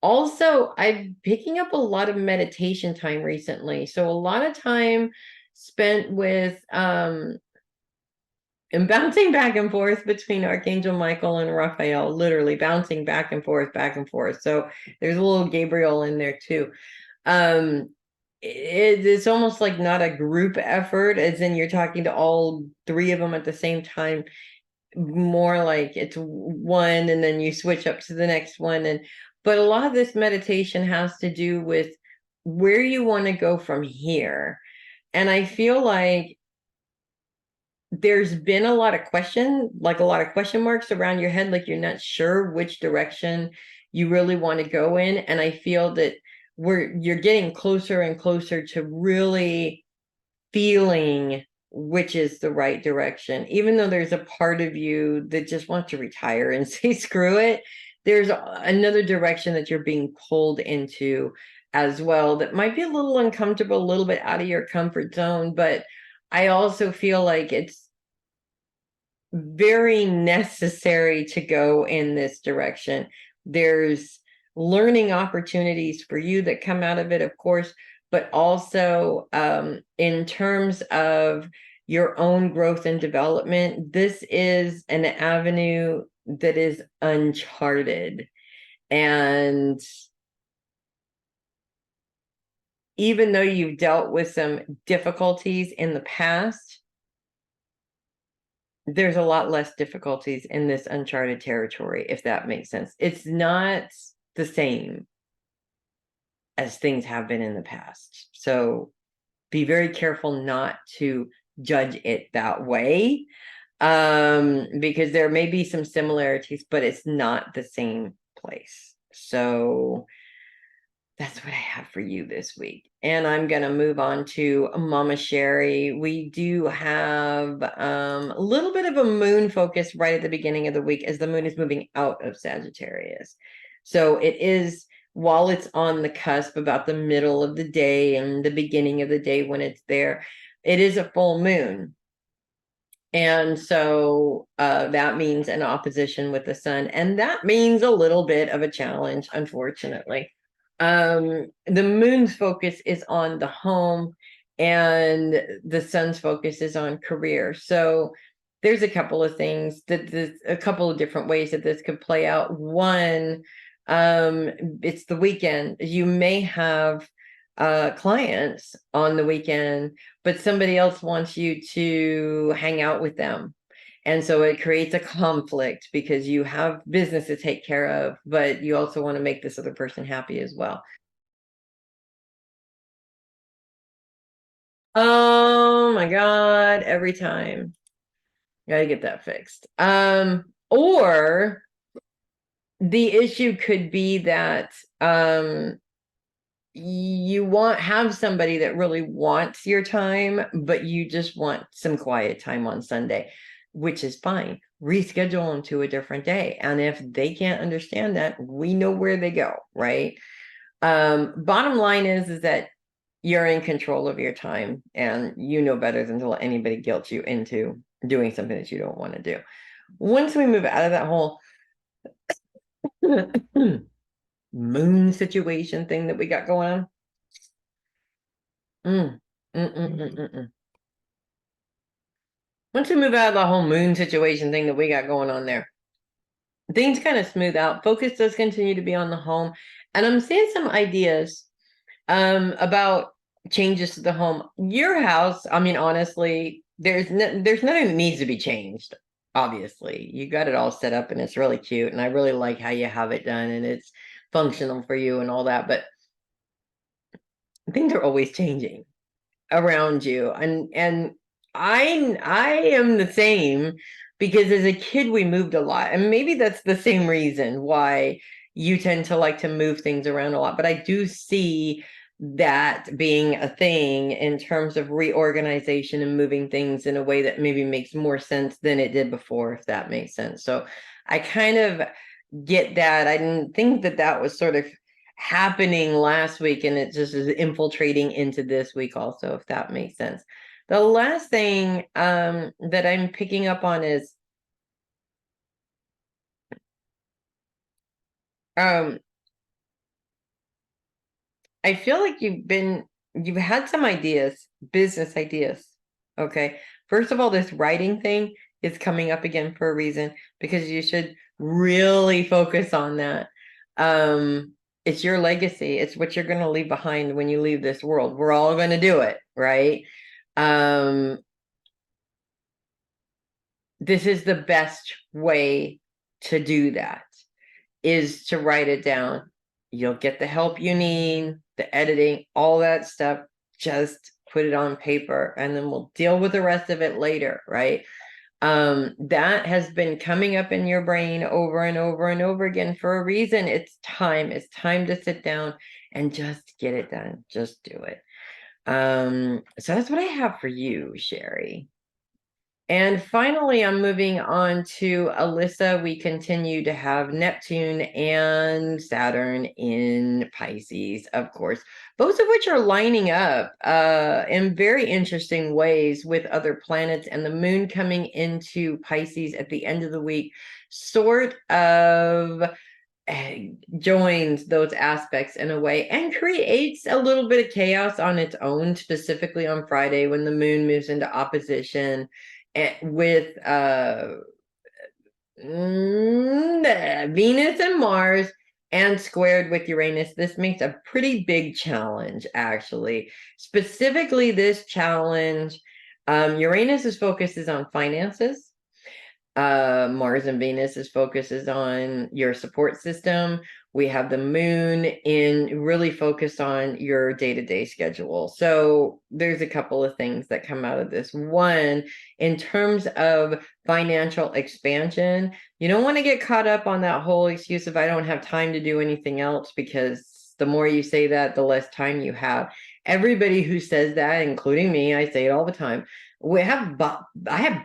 Also, I'm picking up a lot of meditation time recently. So a lot of time spent with and bouncing back and forth between Archangel Michael and Raphael, literally bouncing back and forth, back and forth. So there's a little Gabriel in there too. It's almost like not a group effort, as in you're talking to all three of them at the same time. More like it's one and then you switch up to the next one. But a lot of this meditation has to do with where you want to go from here. And I feel like there's been a lot of question marks around your head, like you're not sure which direction you really want to go in. And I feel that you're getting closer and closer to really feeling which is the right direction. Even though there's a part of you that just wants to retire and say screw it, there's another direction that you're being pulled into as well that might be a little uncomfortable, a little bit out of your comfort zone. But I also feel like it's very necessary to go in this direction. There's learning opportunities for you that come out of it, of course, but also in terms of your own growth and development, this is an avenue that is uncharted. And even though you've dealt with some difficulties in the past, there's a lot less difficulties in this uncharted territory, if that makes sense. It's not the same as things have been in the past. So be very careful not to judge it that way, because there may be some similarities, but it's not the same place. So that's what I have for you this week. And I'm going to move on to Mama Sheri. We do have a little bit of a moon focus right at the beginning of the week as the moon is moving out of Sagittarius. So it is, while it's on the cusp about the middle of the day and the beginning of the day when it's there, it is a full moon. And so that means an opposition with the sun. And that means a little bit of a challenge, unfortunately. The moon's focus is on the home and the sun's focus is on career. So there's a couple of things a couple of different ways that this could play out. One, it's the weekend. You may have clients on the weekend, but somebody else wants you to hang out with them. And so it creates a conflict because you have business to take care of, but you also want to make this other person happy as well. Oh my God, every time. Gotta get that fixed. Or the issue could be that you have somebody that really wants your time, but you just want some quiet time on Sunday, which is fine. Reschedule them to a different day. And if they can't understand that, we know where they go, right? Bottom line is that you're in control of your time, and you know better than to let anybody guilt you into doing something that you don't want to do. Once we move out of that whole moon situation thing that we got going on. Once we move out of the whole moon situation thing that we got going on there, things kind of smooth out. Focus does continue to be on the home. And I'm seeing some ideas about changes to the home. Your house, I mean, honestly, there's nothing that needs to be changed. Obviously, you got it all set up and it's really cute. And I really like how you have it done and it's functional for you and all that. But things are always changing around you. And I am the same, because as a kid we moved a lot. And maybe that's the same reason why you tend to like to move things around a lot. But I do see that being a thing in terms of reorganization and moving things in a way that maybe makes more sense than it did before, if that makes sense. So I kind of get that. I didn't think that was sort of happening last week, and it just is infiltrating into this week also, if that makes sense. The last thing that I'm picking up on is I feel like you've had some ideas, business ideas. Okay. First of all, this writing thing is coming up again for a reason, because you should really focus on that. It's your legacy. It's what you're going to leave behind when you leave this world. We're all going to do it, right? This is the best way to do that, is to write it down. You'll get the help you need, the editing, all that stuff. Just put it on paper and then we'll deal with the rest of it later, right? That has been coming up in your brain over and over and over again for a reason. It's time to sit down and just get it done. Just do it. So that's what I have for you, Sheri. And finally, I'm moving on to Alyssa. We continue to have Neptune and Saturn in Pisces, of course, both of which are lining up in very interesting ways with other planets, and the moon coming into Pisces at the end of the week sort of joins those aspects in a way and creates a little bit of chaos on its own, specifically on Friday when the moon moves into opposition with Venus and Mars, and squared with Uranus. This makes a pretty big challenge, actually. Specifically, this challenge, Uranus's focus is on finances. Mars and Venus's focus is on your support system. We have the moon in really focused on your day-to-day schedule. So there's a couple of things that come out of this. One, in terms of financial expansion, you don't want to get caught up on that whole excuse of I don't have time to do anything else, because the more you say that, the less time you have. Everybody who says that, including me, I say it all the time, I have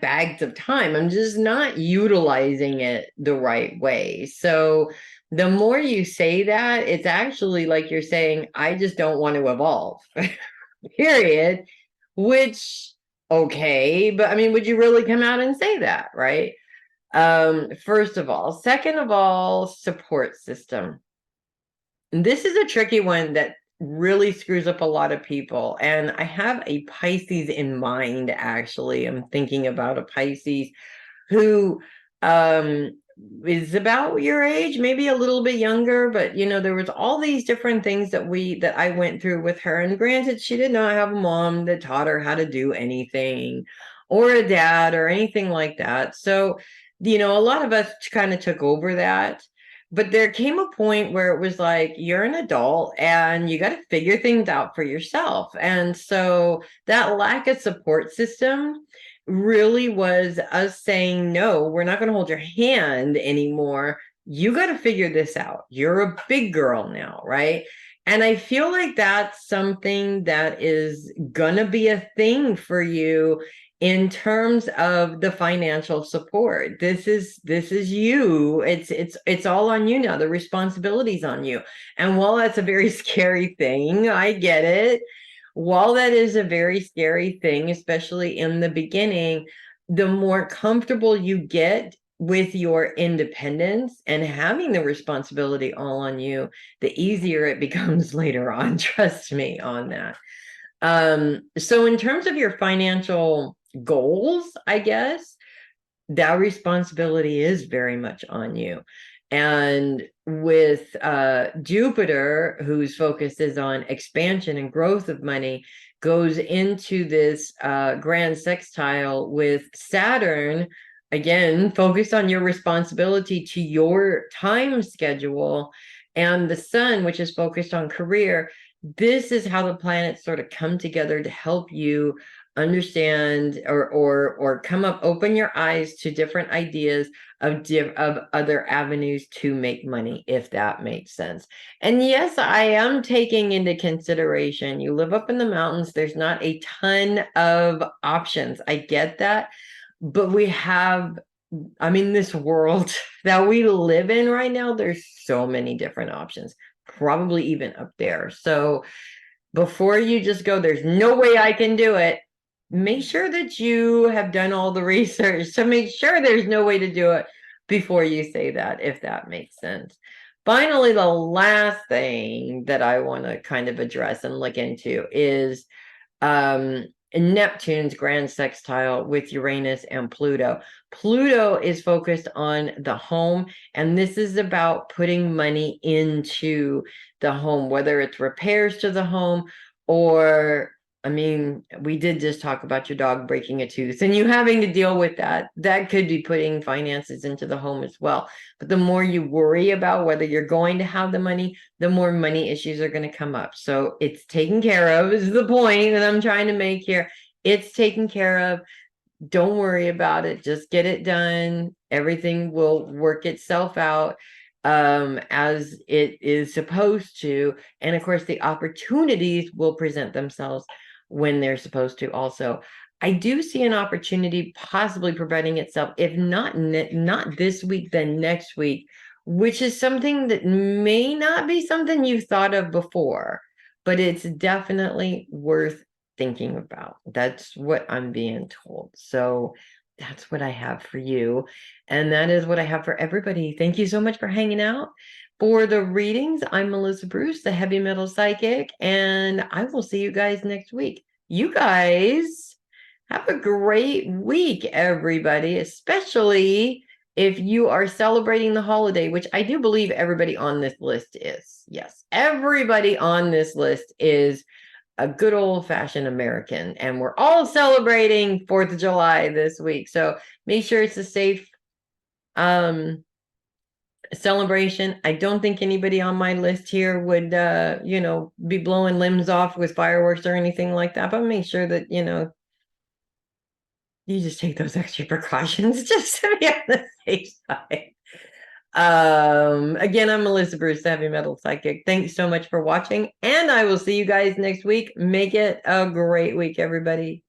bags of time. I'm just not utilizing it the right way. So the more you say that, it's actually like you're saying, I just don't want to evolve, period. Which, okay, but I mean, would you really come out and say that, right? First of all. Second of all, support system. This is a tricky one that really screws up a lot of people. And I have a Pisces in mind, actually. I'm thinking about a Pisces who is about your age, maybe a little bit younger, but there was all these different things that I went through with her. And granted, she did not have a mom that taught her how to do anything, or a dad or anything like that. So, a lot of us kind of took over that. But there came a point where it was like, you're an adult and you got to figure things out for yourself. And so that lack of support system really was us saying, no, we're not going to hold your hand anymore. You got to figure this out. You're a big girl now, right? And I feel like that's something that is going to be a thing for you in terms of the financial support. This is you. It's all on you now. The responsibility's on you. And while that's a very scary thing, I get it. While that is a very scary thing, especially in the beginning, the more comfortable you get with your independence and having the responsibility all on you, the easier it becomes later on. Trust me on that. So in terms of your financial goals, I guess, that responsibility is very much on you. And with Jupiter, whose focus is on expansion and growth of money, goes into this grand sextile with Saturn, again, focused on your responsibility to your time schedule, and the Sun, which is focused on career. This is how the planets sort of come together to help you understand or come up, open your eyes to different ideas of other avenues to make money, if that makes sense. And yes, I am taking into consideration you live up in the mountains. There's not a ton of options. I get that, but we have, this world that we live in right now, there's so many different options, probably even up there. So before you just go, there's no way I can do it, make sure that you have done all the research to make sure there's no way to do it before you say that, if that makes sense. Finally, the last thing that I want to kind of address and look into is Neptune's grand sextile with Uranus and Pluto. Pluto is focused on the home, and this is about putting money into the home, whether it's repairs to the home or, we did just talk about your dog breaking a tooth and you having to deal with that. That could be putting finances into the home as well. But the more you worry about whether you're going to have the money, the more money issues are going to come up. So it's taken care of, is the point that I'm trying to make here. It's taken care of. Don't worry about it. Just get it done. Everything will work itself out as it is supposed to. And of course, the opportunities will present themselves when they're supposed to also. I do see an opportunity possibly presenting itself, if not this week, then next week, which is something that may not be something you've thought of before, but it's definitely worth thinking about. That's what I'm being told. So that's what I have for you. And that is what I have for everybody. Thank you so much for hanging out. For the readings, I'm Melissa Bruce, the Heavy Metal Psychic, and I will see you guys next week. You guys have a great week, everybody, especially if you are celebrating the holiday, which I do believe everybody on this list is. Yes, everybody on this list is a good old-fashioned American, and we're all celebrating 4th of July this week. So make sure it's a safe celebration. I don't think anybody on my list here would be blowing limbs off with fireworks or anything like that, but make sure that you just take those extra precautions just to be on the safe side. Again, I'm Melissa Bruce, the Heavy Metal Psychic. Thanks so much for watching, and I will see you guys next week. Make it a great week, everybody.